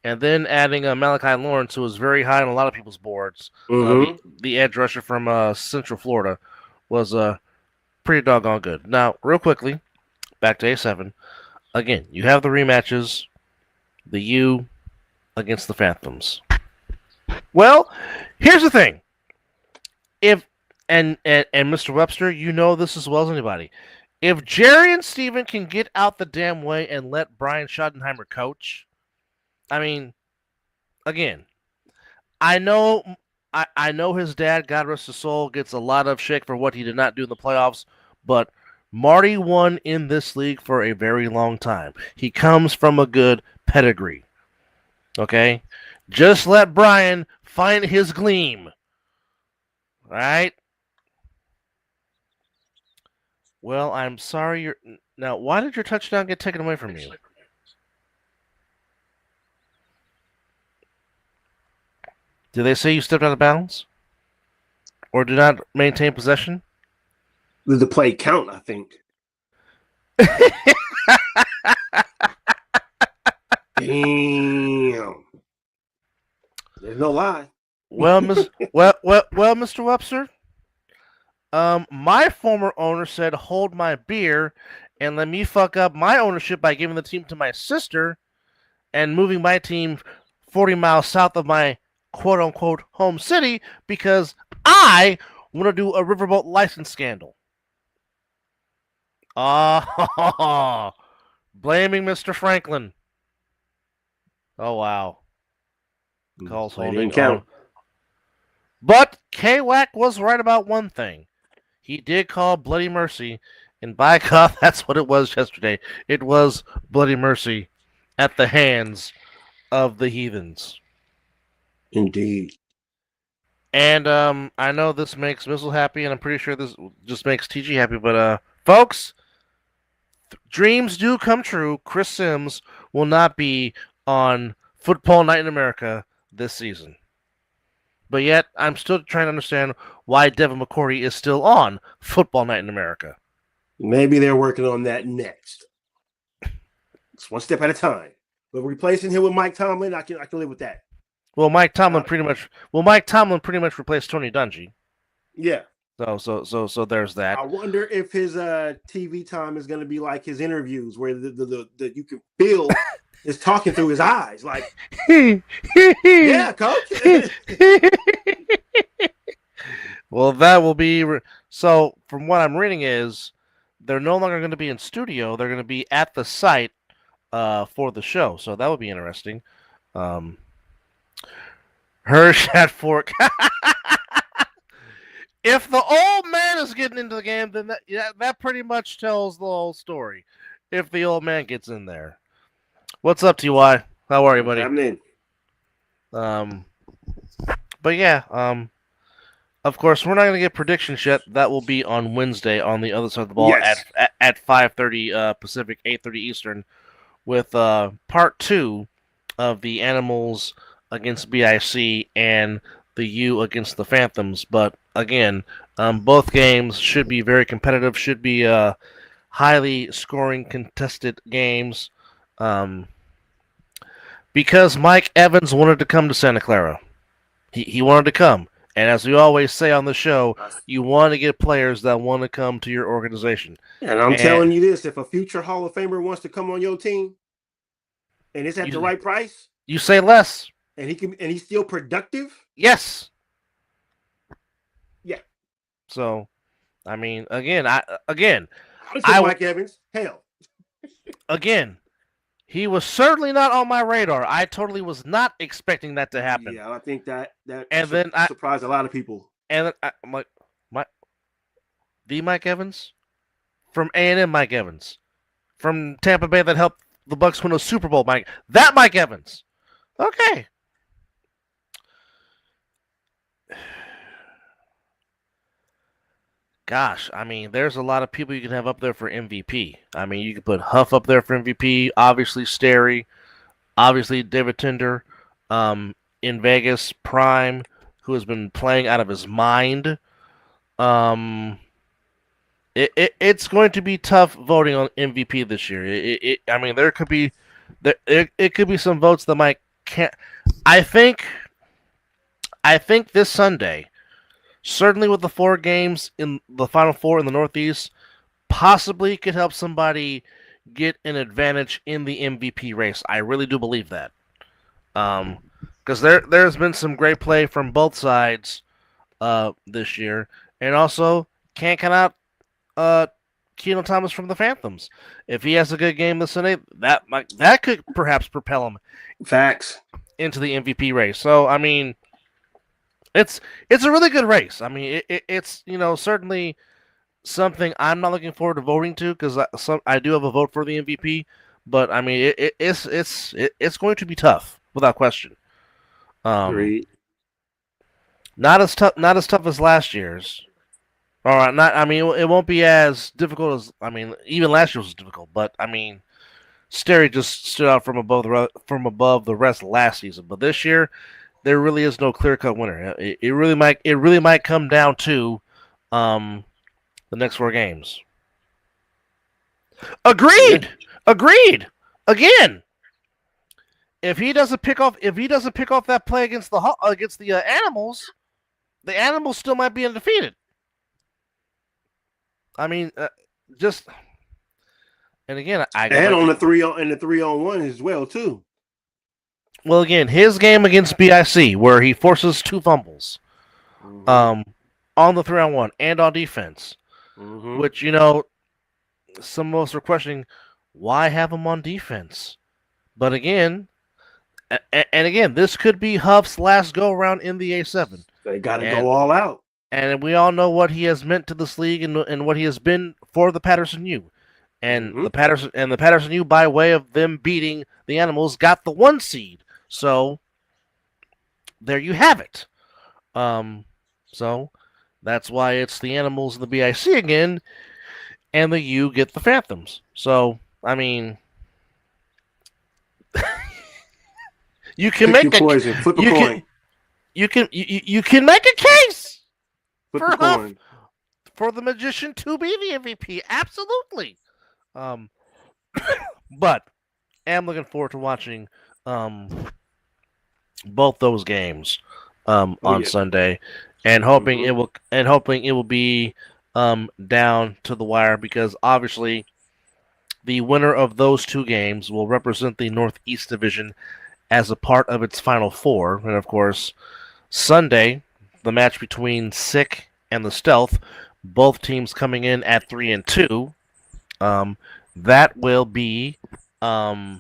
and then adding Malachi Lawrence, who was very high on a lot of people's boards. The edge rusher from Central Florida was pretty doggone good. Now, real quickly, back to A7. Again, you have the rematches. The U against the Phantoms. Well, here's the thing. If and Mr. Webster, you know this as well as anybody. If Jerry and Steven can get out the damn way and let Brian Schottenheimer coach, I mean, again, I know his dad, God rest his soul, gets a lot of shit for what he did not do in the playoffs, but Marty won in this league for a very long time. He comes from a good pedigree. Okay? Just let Brian find his gleam. All right? Well, I'm sorry you're... Now, why did your touchdown get taken away from you? Did they say you stepped out of bounds? Or did not maintain possession? Did the play count, I think. Damn. There's no lie. Well, Mr. Webster, my former owner said, hold my beer and let me fuck up my ownership by giving the team to my sister and moving my team 40 miles south of my quote-unquote home city because I want to do a riverboat license scandal. Blaming Mr. Franklin. Oh, wow. Calls holding on. But K-Wack was right about one thing. He did call Bloody Mercy, and by God, that's what it was yesterday. It was Bloody Mercy at the hands of the heathens. Indeed. And I know this makes Mizzle happy, and I'm pretty sure this just makes TG happy, but folks, dreams do come true. Chris Sims will not be on Football Night in America this season. But yet, I'm still trying to understand why Devin McCourty is still on Football Night in America. Maybe they're working on that next. It's one step at a time. But replacing him with Mike Tomlin, I can live with that. Well, Mike Tomlin pretty much replaced Tony Dungy. Yeah. So there's that. I wonder if his TV time is going to be like his interviews, where the you can feel is talking through his eyes, like, yeah, coach. Well, that will be so. From what I'm reading, is they're no longer going to be in studio; they're going to be at the site for the show. So that would be interesting. Hirsch at Fork. If the old man is getting into the game, then that pretty much tells the whole story. If the old man gets in there. What's up, Ty? How are you, buddy? I'm in. But yeah, of course, we're not going to get predictions yet. That will be on Wednesday on the other side of the ball Yes. at 5:30 Pacific, 8:30 Eastern, with part 2 of the Animals against BIC and the U against the Phantoms. But again, both games should be very competitive, should be highly scoring, contested games. Because Mike Evans wanted to come to Santa Clara. He wanted to come. And as we always say on the show, you want to get players that want to come to your organization. And I'm telling you this, if a future Hall of Famer wants to come on your team and it's at the right price, you say less. And he's still productive? Yes. Yeah. So, I mean, again, Mike Evans. Hell. Again, he was certainly not on my radar. I totally was not expecting that to happen. Yeah, I think that surprised a lot of people. And then I'm like, the Mike Evans from A&M, Mike Evans from Tampa Bay that helped the Bucs win a Super Bowl. Mike Evans. Okay. Gosh, I mean, there's a lot of people you can have up there for MVP. I mean, you can put Huff up there for MVP. Obviously, Sterry. Obviously, David Tinder. In Vegas, Prime, who has been playing out of his mind. Um, it's going to be tough voting on MVP this year. I mean, there could be, it could be some votes that might can't. I think, I think this Sunday, certainly with the 4 games in the Final Four in the Northeast, possibly could help somebody get an advantage in the MVP race. I really do believe that. Because there's been some great play from both sides this year, and also can't count out Keenan Thomas from the Phantoms. If he has a good game this Sunday, that could perhaps propel him Facts into the MVP race. So I mean, it's a really good race. I mean, it's certainly something I'm not looking forward to voting to because I do have a vote for the MVP, but I mean it's going to be tough without question. Agreed. Not as tough as last year's. All right, not. I mean, it won't be as difficult as. I mean, even last year was difficult, but I mean, Sterry just stood out from above the rest last season. But this year, there really is no clear cut winner. It really might come down to, the next 4 games. Agreed. Yeah. Agreed. Again, if he doesn't pick off that play against the animals, the animals still might be undefeated. I mean, just and again, on the 3-on-1 as well too. Well, again, his game against BIC where he forces 2 fumbles, on the 3-on-1 and on defense, which some of us are questioning why have him on defense, but again, this could be Huff's last go around in the A7. They got to go all out. And we all know what he has meant to this league and what he has been for the Patterson U. And the Patterson U, by way of them beating the Animals, got the 1 seed. So there you have it. So that's why it's the Animals and the BIC again, and the U get the Phantoms. So I mean, you can Pick your poison. Flip a coin. You can make a case Flip a coin for the Magician to be the MVP. Absolutely. But I'm looking forward to watching both those games on Sunday, and hoping it will be down to the wire, because obviously the winner of those 2 games will represent the Northeast Division as a part of its Final Four, and of course Sunday, the match between Sick and the Stealth, both teams coming in at 3-2. That will be agreed,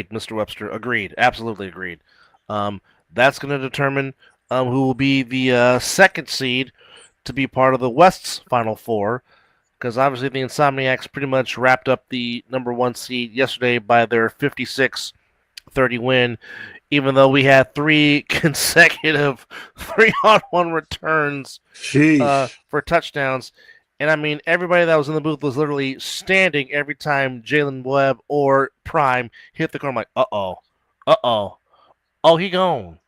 Mr. Webster. Agreed. Absolutely agreed. That's going to determine who will be the 2nd seed to be part of the West's Final Four, because obviously the Insomniacs pretty much wrapped up the number 1 seed yesterday by their 56-30 win, even though we had 3 consecutive 3-on-1 returns for touchdowns. And I mean, everybody that was in the booth was literally standing every time Jalen Webb or Prime hit the corner. I'm like, oh, he gone.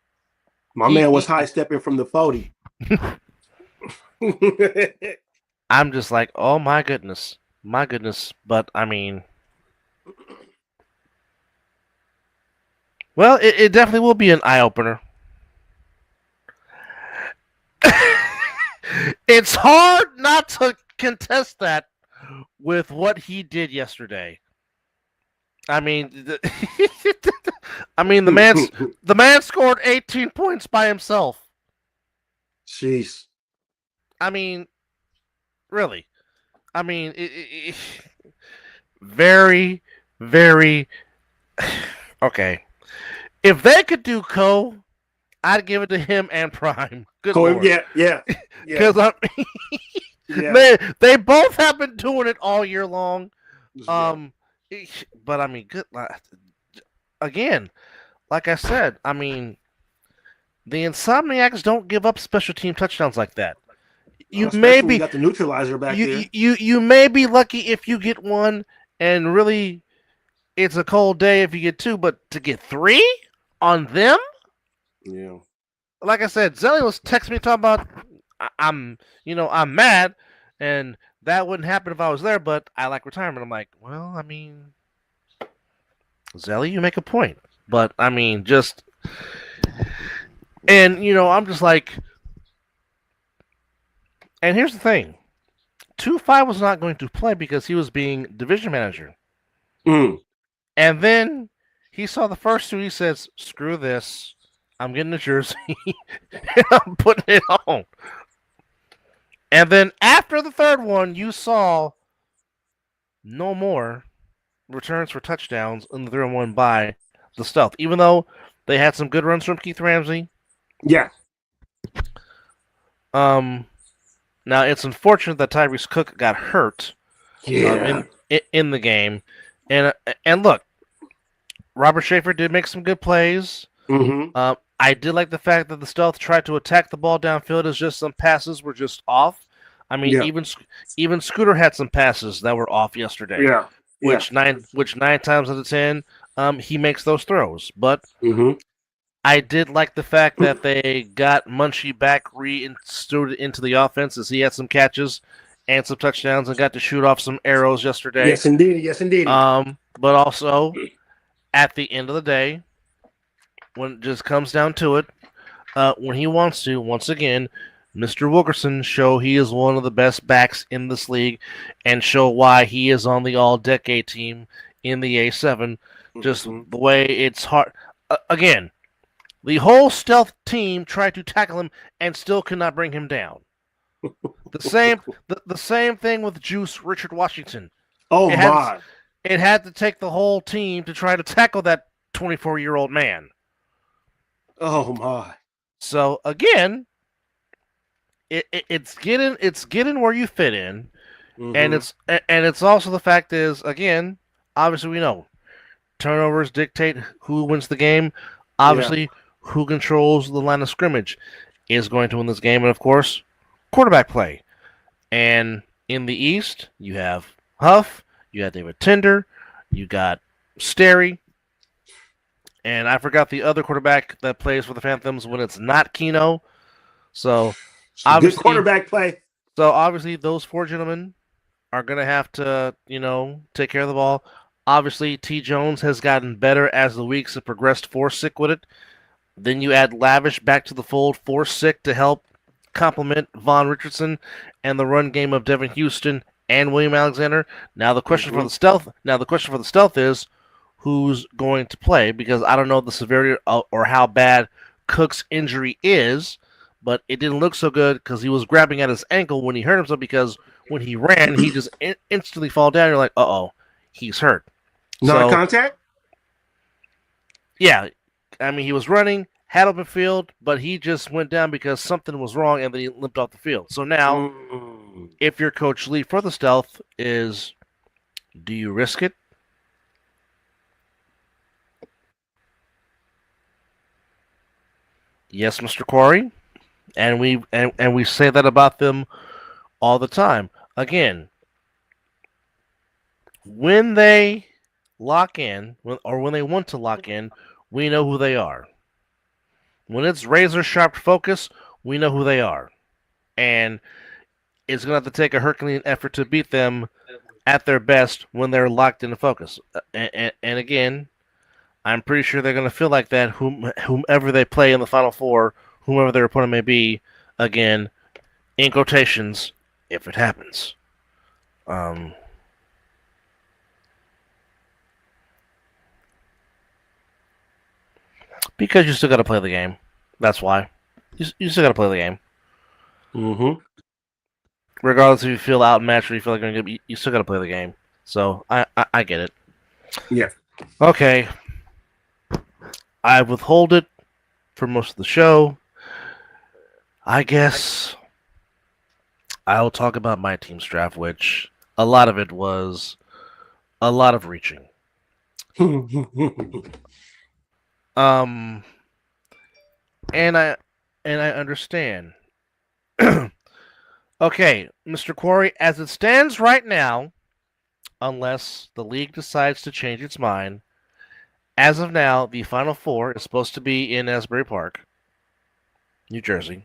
My man was high stepping from the 40. I'm just like, oh my goodness. But I mean, well, it definitely will be an eye-opener. It's hard not to contest that with what he did yesterday. I mean, the man scored 18 points by himself. Jeez. I mean, really. I mean, very, very okay. If they could do Co, I'd give it to him and Prime. Good Lord. Yeah. Because they both have been doing it all year long. But I mean, good. Again, like I said, I mean, the Insomniacs don't give up special team touchdowns like that. you may especially when you be got the neutralizer back there. you may be lucky if you get one, and really, it's a cold day if you get two. But to get three on them, Yeah. like I said, Zelly was texting me talking about I'm mad, and that wouldn't happen if I was there. But I like retirement. I'm like, well, I mean, Zelly, you make a point, but I mean, just and I'm just like, and here's the thing. 2-5 was not going to play because he was being division manager. Mm. And then he saw the first two. He says, "Screw this! I'm getting a jersey and I'm putting it on." And then after the third one, you saw no more returns for touchdowns in the 3-1 by the Stealth. Even though they had some good runs from Keith Ramsey. Yeah. Now it's unfortunate that Tyrese Cook got hurt. Yeah. In the game, and look, Robert Schaefer did make some good plays. Mm-hmm. I did like the fact that the Stealth tried to attack the ball downfield. It's just some passes were just off. I mean, Yeah. even Scooter had some passes that were off yesterday. Yeah. Which nine times out of 10, he makes those throws. But Mm-hmm. I did like the fact that they got Munchie back reinstituted into the offense as he had some catches and some touchdowns and got to shoot off some arrows yesterday. Yes, indeed. Yes, indeed. But also, at the end of the day, when it just comes down to it, when he wants to, once again, Mr. Wilkerson show he is one of the best backs in this league and show why he is on the all-decade team in the A7. Just the way it's hard. Again, the whole Stealth team tried to tackle him and still could not bring him down. The same thing with Juice Richard Washington. Oh my! It had to take the whole team to try to tackle that 24-year-old man. Oh my! So again, it's getting where you fit in, and it's also the fact is again, obviously we know turnovers dictate who wins the game. Obviously, who controls the line of scrimmage is going to win this game, and of course, quarterback play. And in the East, you have Huff, you got David Tender, you got Sterry, and I forgot the other quarterback that plays for the Phantoms when it's not Keno. So good quarterback play. So obviously, those four gentlemen are going to have to, take care of the ball. Obviously, T. Jones has gotten better as the weeks have progressed. Forsyth with it. Then you add Lavish back to the fold. Forsyth to help complement Vaughn Richardson and the run game of Devin Houston and William Alexander. Now the question for the Stealth is who's going to play, because I don't know the severity or how bad Cook's injury is, but it didn't look so good because he was grabbing at his ankle when he hurt himself, because when he ran, he just instantly fall down. You're like, uh-oh, he's hurt. Non-contact? Yeah. I mean, he was running, had open field, but he just went down because something was wrong, and then he limped off the field. So now, if your Coach Lee for the Stealth is, do you risk it? Yes, Mr. Corey. And we say that about them all the time. Again, when they lock in, or when they want to lock in, we know who they are. When it's razor sharp focus, we know who they are. And it's going to have to take a Herculean effort to beat them at their best when they're locked into focus. And again, I'm pretty sure they're going to feel like that whomever they play in the Final Four, whomever their opponent may be, again, in quotations, if it happens. Because you still got to play the game. That's why. You still got to play the game. Mm-hmm. Regardless if you feel outmatched or you feel like you still got to play the game. So I get it. Yeah. Okay. I withhold it for most of the show. I guess I'll talk about my team's draft, which a lot of it was a lot of reaching. And I understand. Okay, Mr. Quarry, as it stands right now, unless the league decides to change its mind, as of now, the Final Four is supposed to be in Asbury Park, New Jersey,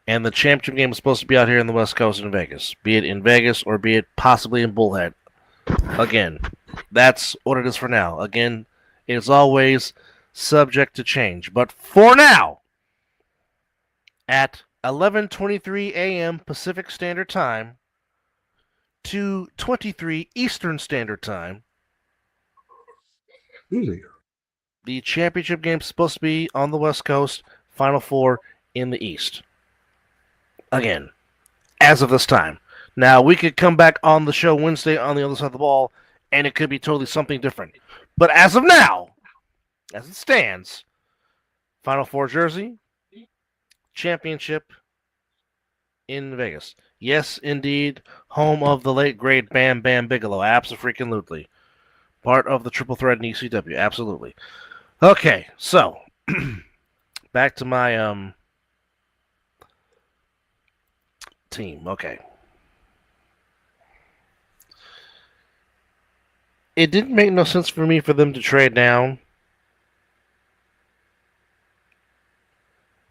and the championship game is supposed to be out here in the West Coast in Vegas, be it in Vegas or be it possibly in Bullhead. Again, that's what it is for now. Again, it is always subject to change. But for now, at 11:23 a.m. Pacific Standard Time, 2:23 Eastern Standard Time, the championship game is supposed to be on the West Coast, Final Four in the East. Again, as of this time. Now, we could come back on the show Wednesday on the other side of the ball, and it could be totally something different. But as of now, as it stands, Final Four jersey, championship in Vegas. Yes, indeed, home of the late great Bam Bam Bigelow. Abso-freaking-lutely. Part of the triple threat in ECW. Absolutely. Okay, so back to my team. Okay. It didn't make no sense for me for them to trade down.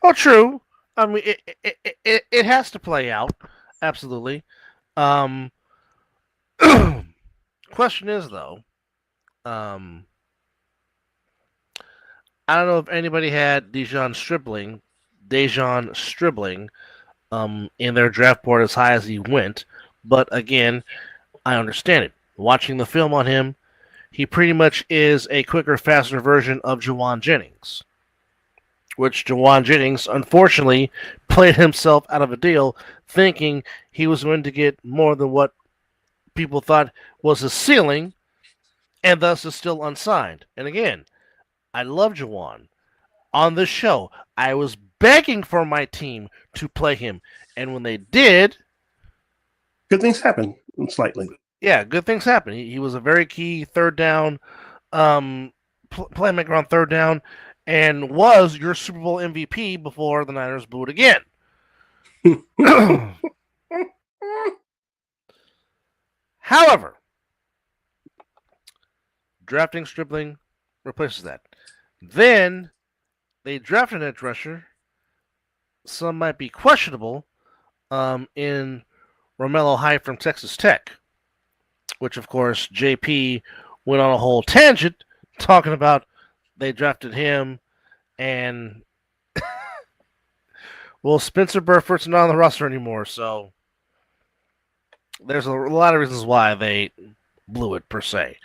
Oh, true. I mean, it has to play out. Absolutely. Question is, though, I don't know if anybody had Dejon Stribling, in their draft board as high as he went, but again, I understand it. Watching the film on him, he pretty much is a quicker, faster version of Juwan Jennings, which Juwan Jennings, unfortunately, played himself out of a deal thinking he was going to get more than what people thought was his ceiling, and thus is still unsigned. And again, I love Juwan. On this show, I was begging for my team to play him, and when they did, good things happen slightly. Yeah, good things happen. He was a very key third down playmaker on third down, and was your Super Bowl MVP before the Niners booed again. However, drafting Stripling replaces that. Then they drafted an edge rusher. Some might be questionable in Romello Height from Texas Tech, which, of course, JP went on a whole tangent talking about they drafted him and well, Spencer Burford's not on the roster anymore, so there's a lot of reasons why they blew it, per se.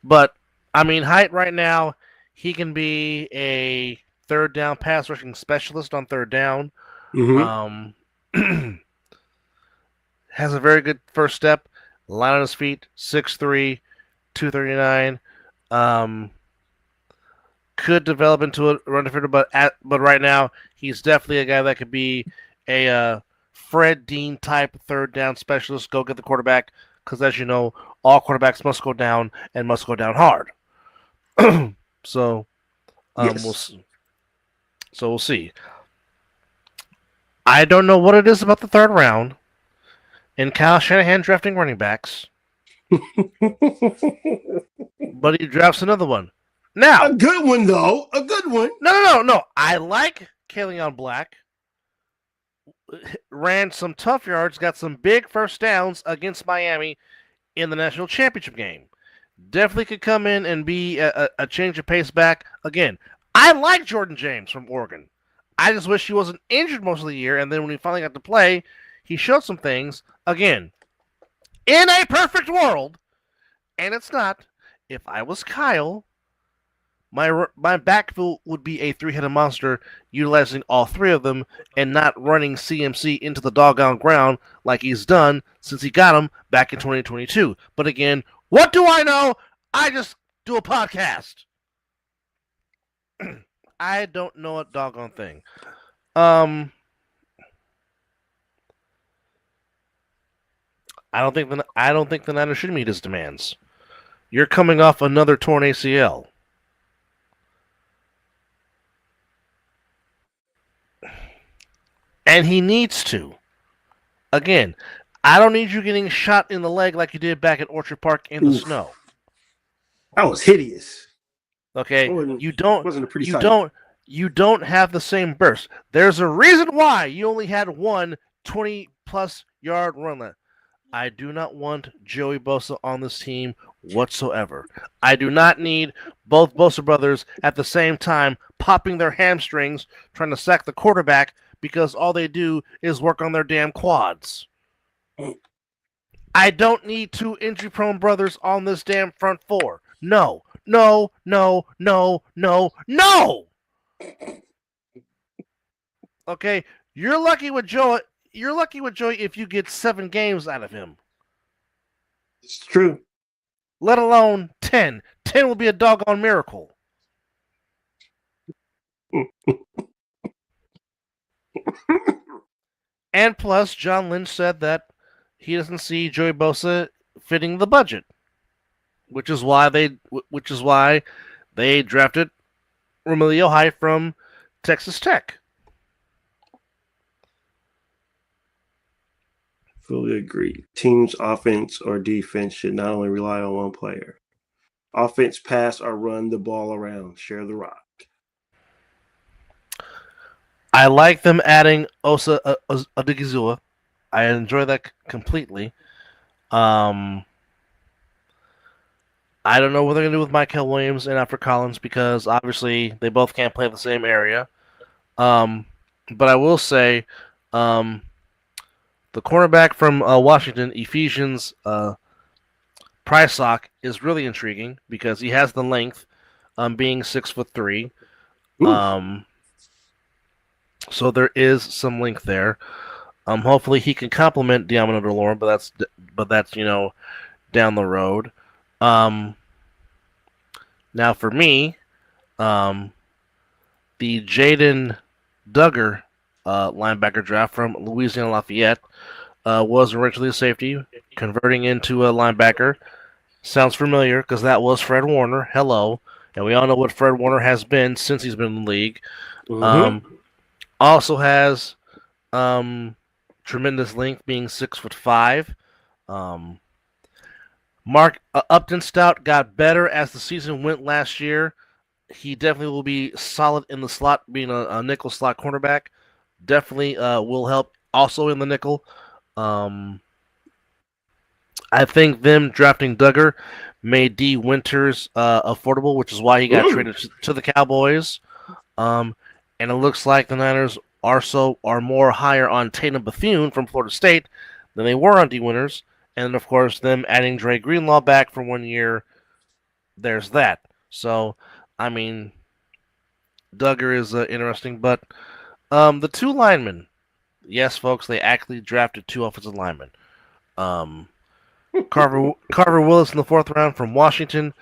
But, I mean, Height right now, he can be a third down pass rushing specialist on third down. Mm-hmm. Has a very good first step. Line on his feet, 6'3", 239. Could develop into a run defender, but right now he's definitely a guy that could be a Fred Dean type third down specialist. Go get the quarterback, because as you know, all quarterbacks must go down and must go down hard. So, yes. we'll see. I don't know what it is about the third round and Kyle Shanahan drafting running backs, but he drafts another one. Now, a good one, though. A good one. No. I like Kaleon Black. Ran some tough yards, got some big first downs against Miami in the national championship game. Definitely could come in and be a change of pace back. Again, I like Jordan James from Oregon. I just wish he wasn't injured most of the year, and then when he finally got to play, he showed some things. Again, in a perfect world, and it's not, if I was Kyle, my backfield would be a three-headed monster, utilizing all three of them and not running CMC into the doggone ground like he's done since he got him back in 2022. But again, what do I know? I just do a podcast. I don't know a doggone thing. I don't think the Niners should meet his demands. You're coming off another torn ACL. And he needs to. Again, I don't need you getting shot in the leg like you did back at Orchard Park in the Oof. snow. That was hideous. Okay, Wasn't a pretty you sight. don't, you don't have the same burst. There's a reason why you only had one 20-plus yard run. I do not want Joey Bosa on this team whatsoever. I do not need both Bosa brothers at the same time popping their hamstrings trying to sack the quarterback because all they do is work on their damn quads. I don't need two injury-prone brothers on this damn front four. No, no, no, no, no, no! Okay, you're lucky with Joey. You're lucky with Joey if you get 7 games out of him. It's true. Let alone 10. 10 will be a doggone miracle. And plus, John Lynch said that he doesn't see Joey Bosa fitting the budget, which is why they drafted Romilio High from Texas Tech. Fully agree. Team's offense or defense should not only rely on one player. Offense, pass, or run the ball around. Share the rock. I like them adding Osa Odigizua. I enjoy that completely. I don't know what they're going to do with Michael Williams and Alfred Collins because obviously they both can't play the same area. But I will say the cornerback from Washington, Ephesians Prysock, is really intriguing because he has the length, being 6'3". So there is some length there. Hopefully he can complement Diamond DeLore, but that's down the road. Now for me, the Jaden Duggar linebacker draft from Louisiana Lafayette was originally a safety, converting into a linebacker. Sounds familiar because that was Fred Warner. Hello. And we all know what Fred Warner has been since he's been in the league. Also has tremendous length, being 6'5". Mark Upton Stout got better as the season went last year. He definitely will be solid in the slot, being a nickel slot cornerback. Definitely will help also in the nickel. I think them drafting Duggar made D. Winters affordable, which is why he got traded to the Cowboys. And it looks like the Niners are more higher on Tatum Bethune from Florida State than they were on D. Winters. And of course, them adding Dre Greenlaw back for 1 year, there's that. So, I mean, Duggar is interesting. But the two linemen, yes, folks, they actually drafted 2 offensive linemen. Carver Willis in the 4th round from Washington,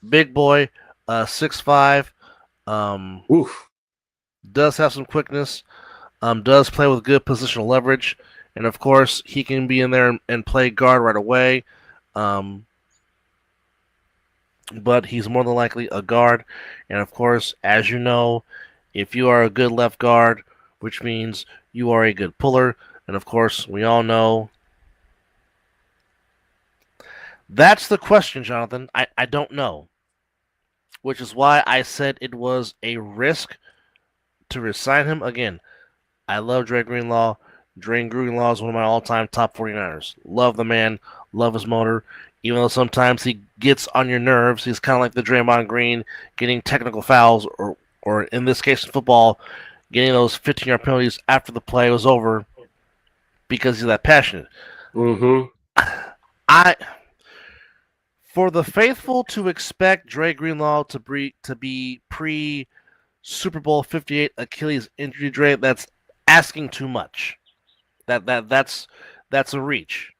big boy, 6'5". Does have some quickness. Does play with good positional leverage, and of course he can be in there and play guard right away. But he's more than likely a guard, and of course, as you know, if you are a good left guard, which means you are a good puller, and of course we all know. That's the question, Jonathan. I don't know. Which is why I said it was a risk to resign him. Again, I love Dre Greenlaw. Dre Greenlaw is one of my all-time top 49ers. Love the man. Love his motor. Even though sometimes he gets on your nerves, he's kind of like the Draymond Green, getting technical fouls, or in this case in football, getting those 15-yard penalties after the play was over because he's that passionate. For the faithful to expect Dre Greenlaw to be pre-Super Bowl 58 Achilles injury, Dre, that's asking too much. That's a reach.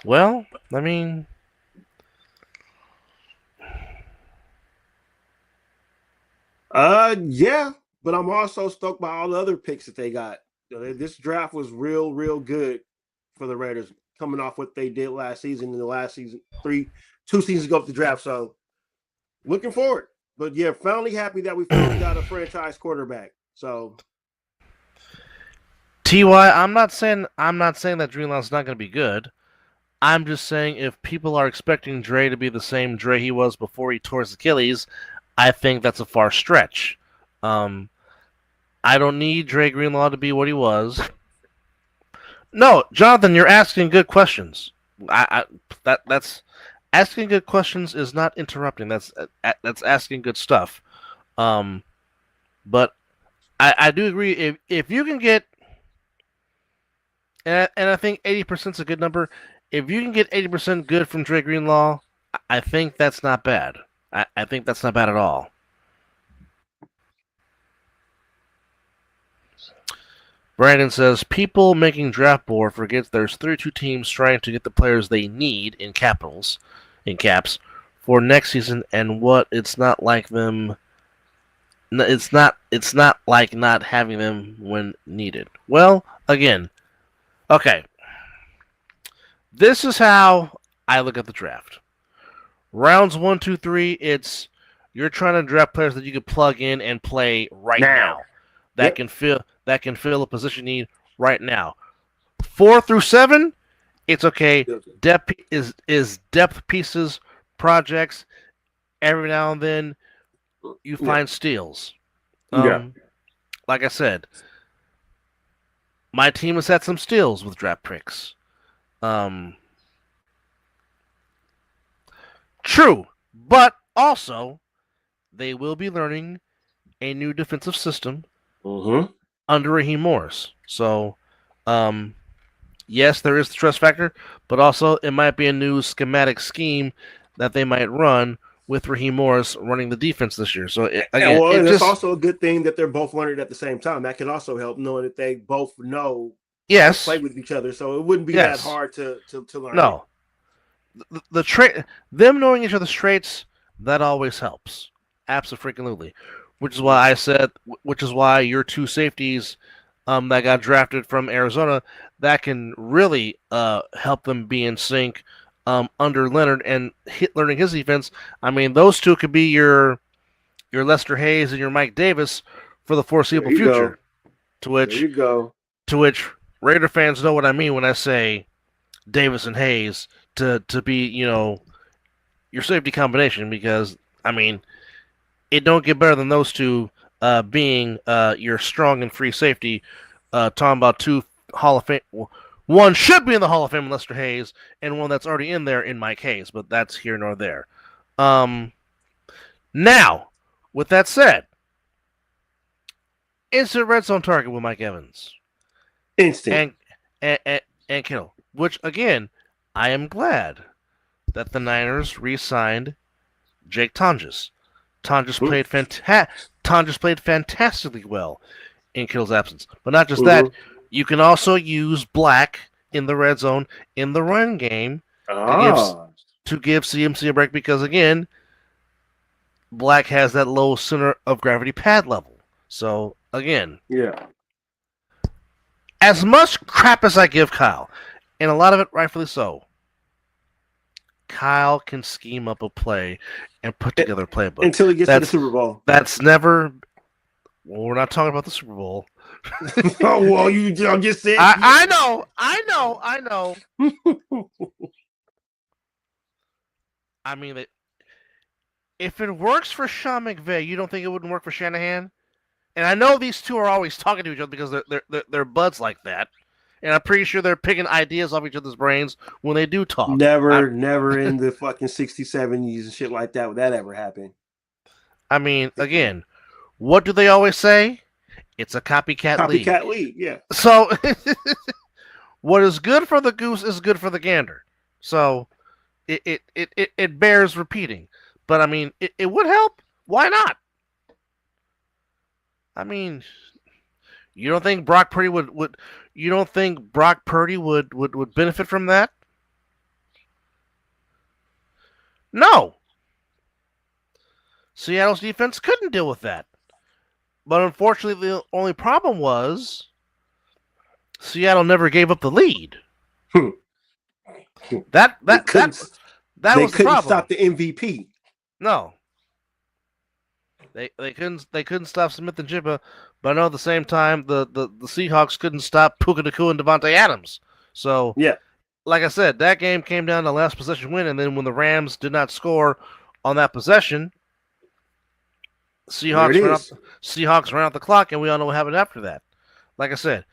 Well, I mean, yeah, but I'm also stoked by all the other picks that they got. This draft was real good for the Raiders, coming off what they did last season and the last season, 2 seasons ago of the draft. So looking forward. But yeah, finally happy that we finally got a franchise quarterback. So Ty, I'm not saying that Greenlaw's not going to be good. I'm just saying if people are expecting Dre to be the same Dre he was before he tore his Achilles, I think that's a far stretch. Um, I don't need Dre Greenlaw to be what he was. No, Jonathan, you're asking good questions. That's asking good questions is not interrupting. That's asking good stuff. Um, but I do agree if you can get and I think 80% is a good number. If you can get 80% good from Dre Greenlaw, I think that's not bad. I think that's not bad at all. Brandon says people making draft board forgets there's 32 teams trying to get the players they need in caps for next season, and what it's not like them. It's not like not having them when needed. Well, again, okay. This is how I look at the draft. Rounds 1, 2, 3. It's you're trying to draft players that you can plug in and play right now. That can fill a position need right now. 4 through 7, it's okay. Depth is depth pieces, projects. Every now and then, you find steals. Like I said, my team has had some steals with draft picks. True, but also they will be learning a new defensive system under Raheem Morris. So, yes, there is the trust factor, but also it might be a new schematic scheme that they might run with Raheem Morris running the defense this year. So, it's also a good thing that they're both learning at the same time. That can also help knowing that they both know play with each other. So it wouldn't be that hard to learn. No. Them knowing each other's traits, that always helps. Absolutely. Which is why your two safeties that got drafted from Arizona, that can really help them be in sync under Leonard and learning his defense. I mean, those two could be your Lester Hayes and your Mike Davis for the foreseeable future. There you go. To which Raider fans know what I mean when I say Davis and Hayes to be, your safety combination, because I mean, it don't get better than those two being your strong and free safety. Talking about two Hall of Fame. One should be in the Hall of Fame in Lester Hayes, and one that's already in there in Mike Hayes, but that's here nor there. Now, with that said, instant red zone target with Mike Evans. Instant. And Kittle. Which, again, I am glad that the Niners re-signed Jake Tonjes. Tonjes played fantastically well in Kittle's absence. But not just that, you can also use Black in the red zone in the run game to give CMC a break because, again, Black has that low center of gravity pad level. So, again, as much crap as I give Kyle, and a lot of it rightfully so, Kyle can scheme up a play and put together a playbook. Until he gets to the Super Bowl. That's never... Well, we're not talking about the Super Bowl. Oh, well, you just said... I know. I mean, if it works for Sean McVay, you don't think it wouldn't work for Shanahan? And I know these two are always talking to each other because they're buds like that. And I'm pretty sure they're picking ideas off each other's brains when they do talk. Never in the fucking 60s, 70s and shit like that would that ever happen. I mean, again, what do they always say? It's a copycat league. Copycat league, yeah. So, what is good for the goose is good for the gander. So, it bears repeating. But, I mean, it would help. Why not? I mean, you don't think Brock Purdy would benefit from that? No. Seattle's defense couldn't deal with that. But unfortunately, the only problem was Seattle never gave up the lead. That was the problem. They couldn't stop the MVP. No. They couldn't stop Smith and Jibba, but I know at the same time the Seahawks couldn't stop Puka Nacua and Devontae Adams. So Yeah, like I said, that game came down to last possession win, and then when the Rams did not score on that possession, there it is. Seahawks ran out the clock, and we all know what happened after that. Like I said,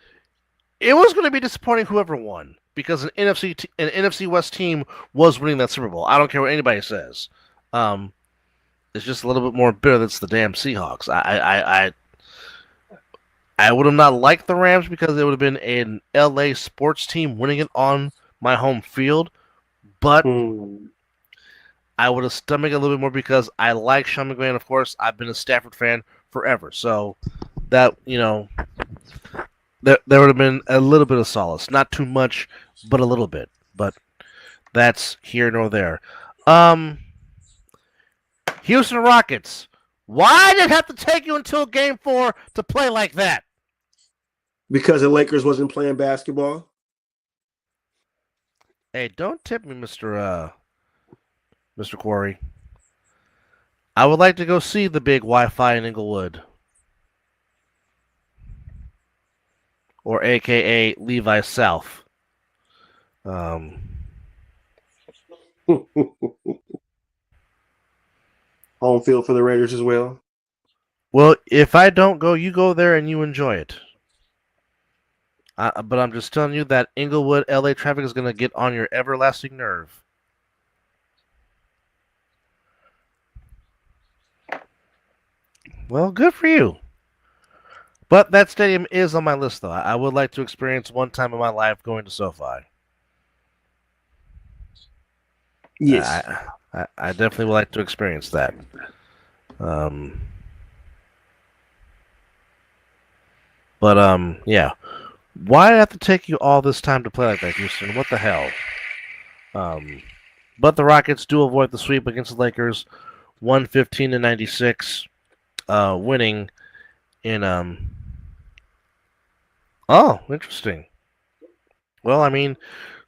it was going to be disappointing whoever won because an NFC West team was winning that Super Bowl. I don't care what anybody says. It's just a little bit more bitter that's the damn Seahawks. I would have not liked the Rams because it would have been an LA sports team winning it on my home field, but I would have stomached it a little bit more because I like Sean McVay, and of course, I've been a Stafford fan forever. So that, there would have been a little bit of solace. Not too much, but a little bit. But that's here nor there. Houston Rockets. Why did it have to take you until Game 4 to play like that? Because the Lakers wasn't playing basketball. Hey, don't tip me, Mr. Quarry. I would like to go see the big Wi-Fi in Inglewood. Or a.k.a. Levi South. Home field for the Raiders as well. Well, if I don't go, you go there and you enjoy it. But I'm just telling you that Inglewood, LA traffic is going to get on your everlasting nerve. Well, good for you. But that stadium is on my list, though. I would like to experience one time in my life going to SoFi. Yes. I definitely would like to experience that. Yeah. Why did it have to take you all this time to play like that, Houston? What the hell? But the Rockets do avoid the sweep against the Lakers, 115-96, winning in Oh, interesting. Well, I mean,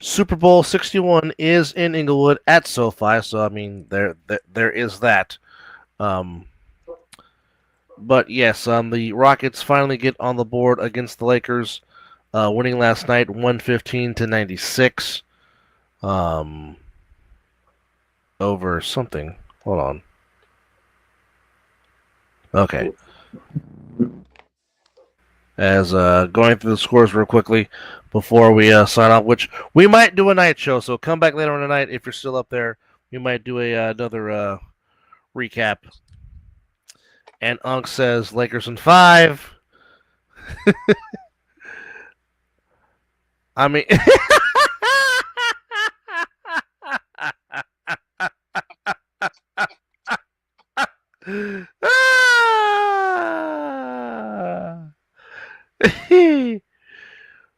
Super Bowl 61 is in Inglewood at SoFi, so I mean there is that. But yes, the Rockets finally get on the board against the Lakers, winning last night 115-96. Over something. Hold on. Okay. As going through the scores real quickly before we sign off, which we might do a night show, so come back later on tonight if you're still up there. We might do another recap. And Unk says Lakers in 5. I mean,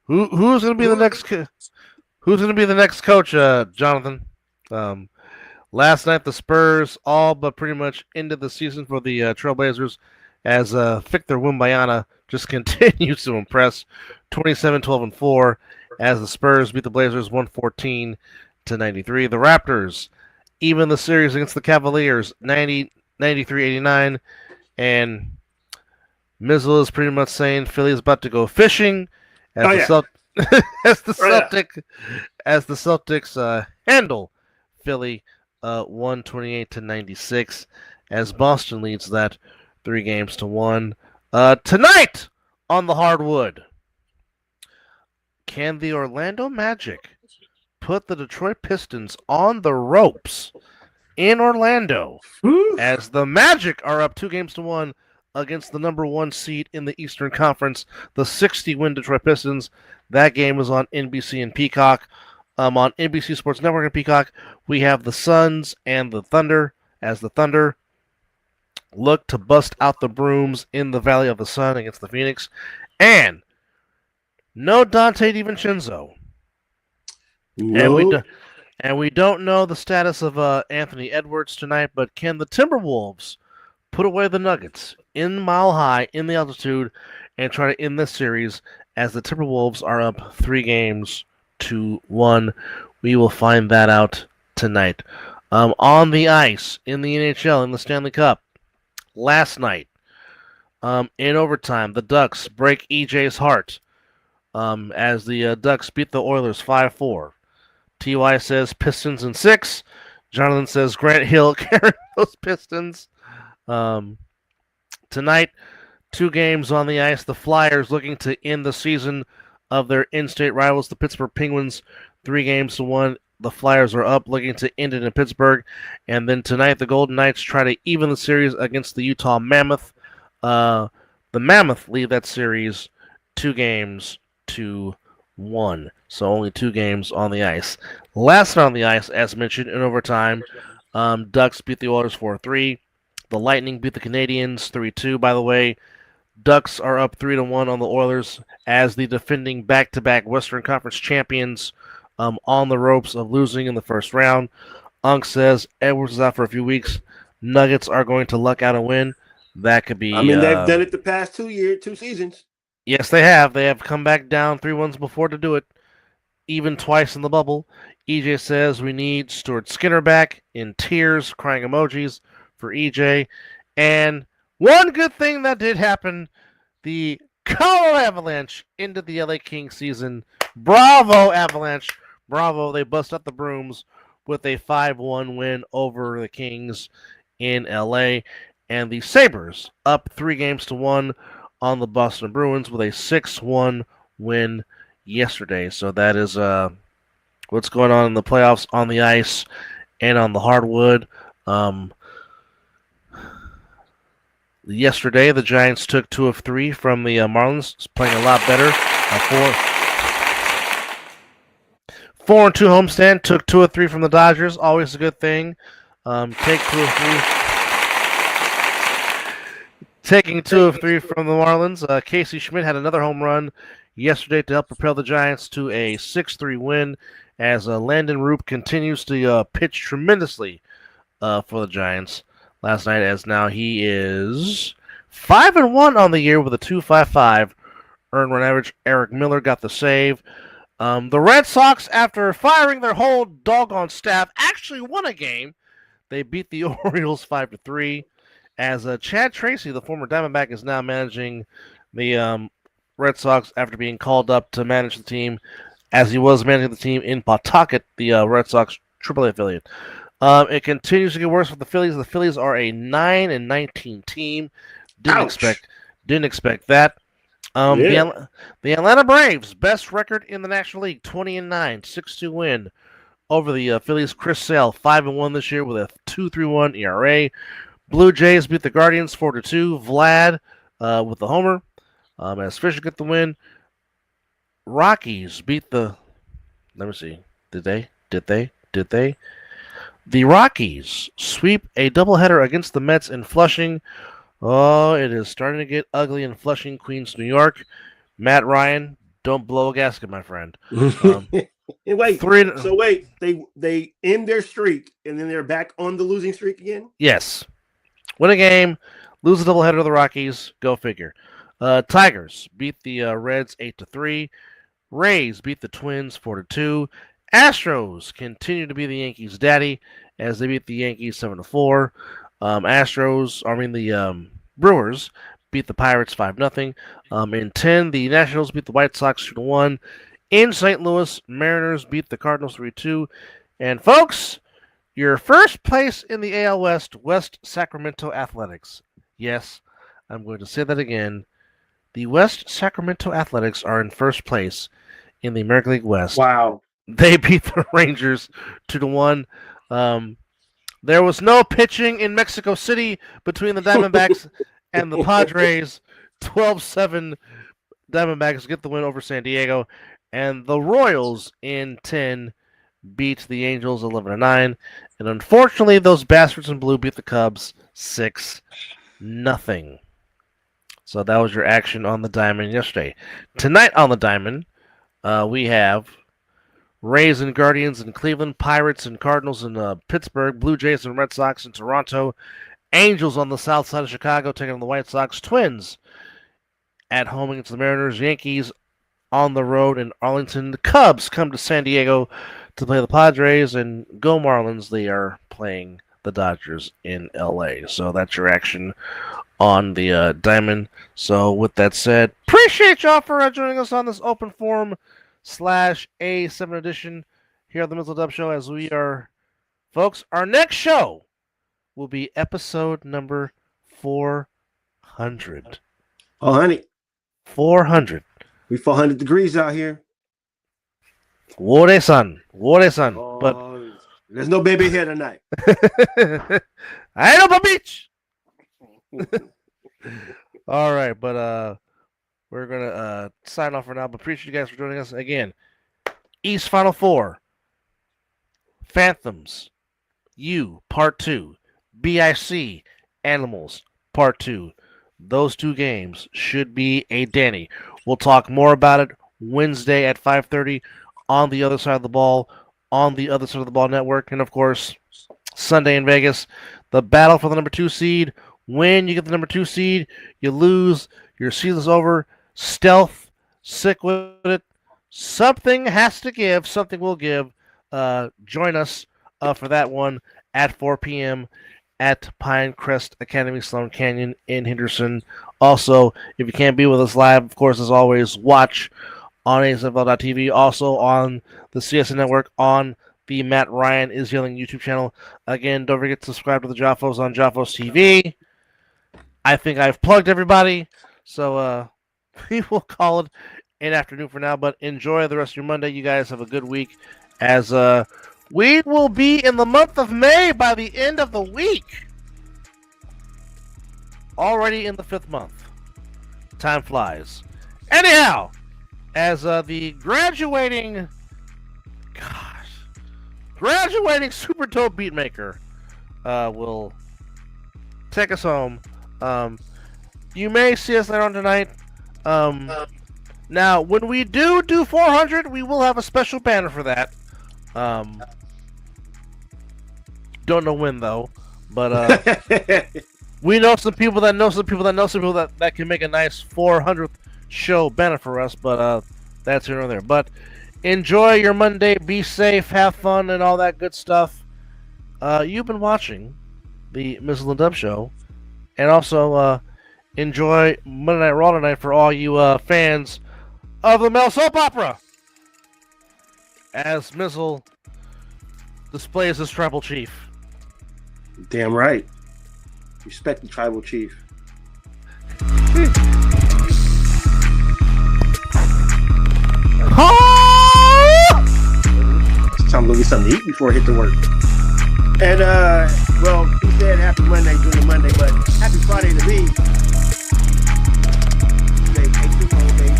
who's gonna be the next? Who's gonna be the next coach, Jonathan? Last night the Spurs all but pretty much ended the season for the Trailblazers, as Victor Wembanyama just continues to impress. 27-12-4 as the Spurs beat the Blazers 114-93. The Raptors even the series against the Cavaliers 93-89, and Mizzle is pretty much saying Philly's about to go fishing as the Celtics handle Philly 128-96 as Boston leads that 3-1. Tonight on the hardwood, can the Orlando Magic put the Detroit Pistons on the ropes in Orlando as the Magic are up 2-1 against the number 1 seed in the Eastern Conference, the 60-win Detroit Pistons? That game is on NBC and Peacock. On NBC Sports Network and Peacock, we have the Suns and the Thunder, as the Thunder look to bust out the brooms in the Valley of the Sun against the Phoenix. And no Dante DiVincenzo. No. And we don't know the status of Anthony Edwards tonight, but can the Timberwolves put away the Nuggets in Mile High in the altitude and try to end this series as the Timberwolves are up 3-1? We will find that out tonight. On the ice, in the NHL, in the Stanley Cup, last night, in overtime, the Ducks break EJ's heart as the Ducks beat the Oilers 5-4. TY says Pistons in 6. Jonathan says Grant Hill carrying those Pistons. Tonight, 2 games on the ice. The Flyers looking to end the season of their in-state rivals, the Pittsburgh Penguins, 3-1. The Flyers are up, looking to end it in Pittsburgh. And then tonight, the Golden Knights try to even the series against the Utah Mammoth. The Mammoth lead that series 2-1. So only 2 games on the ice. Last night on the ice, as mentioned, in overtime, Ducks beat the Oilers 4-3. The Lightning beat the Canadiens 3-2, by the way. Ducks are up 3-1 on the Oilers as the defending back-to-back Western Conference champions on the ropes of losing in the first round. Unk says Edwards is out for a few weeks. Nuggets are going to luck out and win. That could be... I mean, they've done it the past 2 seasons. Yes, they have. They have come back down 3-1 before to do it, even twice in the bubble. EJ says we need Stuart Skinner back, in tears, crying emojis for EJ. And one good thing that did happen, the Colorado Avalanche into the LA Kings season. Bravo, Avalanche. Bravo. They bust up the brooms with a 5-1 win over the Kings in LA. And the Sabres up 3-1 on the Boston Bruins with a 6-1 win yesterday. So that is what's going on in the playoffs on the ice and on the hardwood. Yesterday, the Giants took 2 of 3 from the Marlins, playing a lot better. 4-2 homestand, took 2 of 3 from the Dodgers, always a good thing. Take 2 of 3. Taking 2 of 3 from the Marlins. Casey Schmidt had another home run yesterday to help propel the Giants to a 6-3 win as Landon Roop continues to pitch tremendously for the Giants last night, as now he is 5-1 on the year with a 2.55 earned run average. Eric Miller got the save. The Red Sox, after firing their whole doggone staff, actually won a game. They beat the Orioles 5-3. As Chad Tracy, the former Diamondback, is now managing the Red Sox after being called up to manage the team, as he was managing the team in Pawtucket, the Red Sox AAA affiliate. It continues to get worse with the Phillies. The Phillies are a 9-19 team. Didn't expect that. The Atlanta Braves, best record in the National League, 20-9, 6-2 win over the Phillies. Chris Sale, 5-1 this year with a 2.31 ERA. Blue Jays beat the Guardians 4-2. Vlad with the homer. As Fisher get the win. Rockies beat the... Let me see. Did they? The Rockies sweep a doubleheader against the Mets in Flushing. Oh, it is starting to get ugly in Flushing, Queens, New York. Matt Ryan, don't blow a gasket, my friend. Wait, they end their streak, and then they're back on the losing streak again? Yes. Win a game, lose a doubleheader to the Rockies, go figure. Tigers beat the Reds 8-3. Rays beat the Twins 4-2. Astros continue to be the Yankees' daddy as they beat the Yankees 7-4. The Brewers beat the Pirates 5-0. In 10, the Nationals beat the White Sox 2-1. In St. Louis, Mariners beat the Cardinals 3-2. And folks, your first place in the AL West, West Sacramento Athletics. Yes, I'm going to say that again. The West Sacramento Athletics are in first place in the American League West. Wow. They beat the Rangers 2-1. There was no pitching in Mexico City between the Diamondbacks and the Padres. 12-7 Diamondbacks get the win over San Diego. And the Royals in 10 beat the Angels 11-9. And unfortunately, those bastards in blue beat the Cubs 6-0. So that was your action on the diamond yesterday. Tonight on the diamond, we have Rays and Guardians in Cleveland, Pirates and Cardinals in Pittsburgh, Blue Jays and Red Sox in Toronto, Angels on the south side of Chicago taking on the White Sox, Twins at home against the Mariners, Yankees on the road in Arlington. The Cubs come to San Diego to play the Padres, and go Marlins, they are playing the Dodgers in LA. So that's your action on the diamond. So with that said, appreciate y'all for joining us on this open forum / A7 edition here on the Mizzle Dub Show. As we are, folks, our next show will be episode number 400. Oh, honey. 400. We 400 degrees out here. Wore son. Oh, but there's no baby here tonight. I know the beach. All right, but we're gonna sign off for now. But appreciate you guys for joining us again. East Final Four, Phantoms, U Part 2, BIC Animals Part 2. Those two games should be a dandy. We'll talk more about it Wednesday at 5:30 on the other side of the ball, on the other side of the ball network, and of course Sunday in Vegas, the battle for the number 2 seed. When you get the number 2 seed, you lose. Your season's over. Stealth, sick with it. Something has to give. Something will give. Join us for that one at 4 p.m. at Pinecrest Academy, Sloan Canyon in Henderson. Also, if you can't be with us live, of course, as always, watch on ASFL.tv. Also on the CSN Network on the Matt Ryan Is Yelling YouTube channel. Again, don't forget to subscribe to the Joffos on Joffos TV. I think I've plugged everybody, so we will call it an afternoon for now, but enjoy the rest of your Monday. You guys have a good week, as we will be in the month of May by the end of the week. Already in the 5th month. Time flies. Anyhow, as the graduating super dope beatmaker will take us home. You may see us later on tonight. Now, when we do 400, we will have a special banner for that. Don't know when though, but we know some people that know some people that know some people that can make a nice 400th show banner for us. But that's here or there. But enjoy your Monday. Be safe. Have fun and all that good stuff. You've been watching the Mizzle and Dub Show. And also, enjoy Monday Night Raw tonight for all you fans of the Mel Soap Opera, as Mizzle displays his tribal chief. Damn right. Respect the tribal chief. It's time to go get something to eat before I hit the work. And, well, he said happy Monday during Monday, but happy Friday to me. Today, 8-2-0, baby.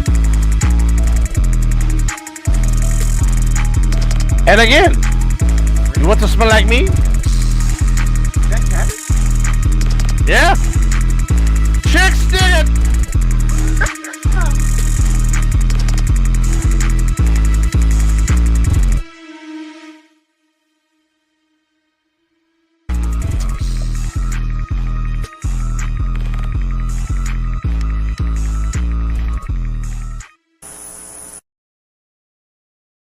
And again, you want to smell like me? Is that cabbage? Yeah.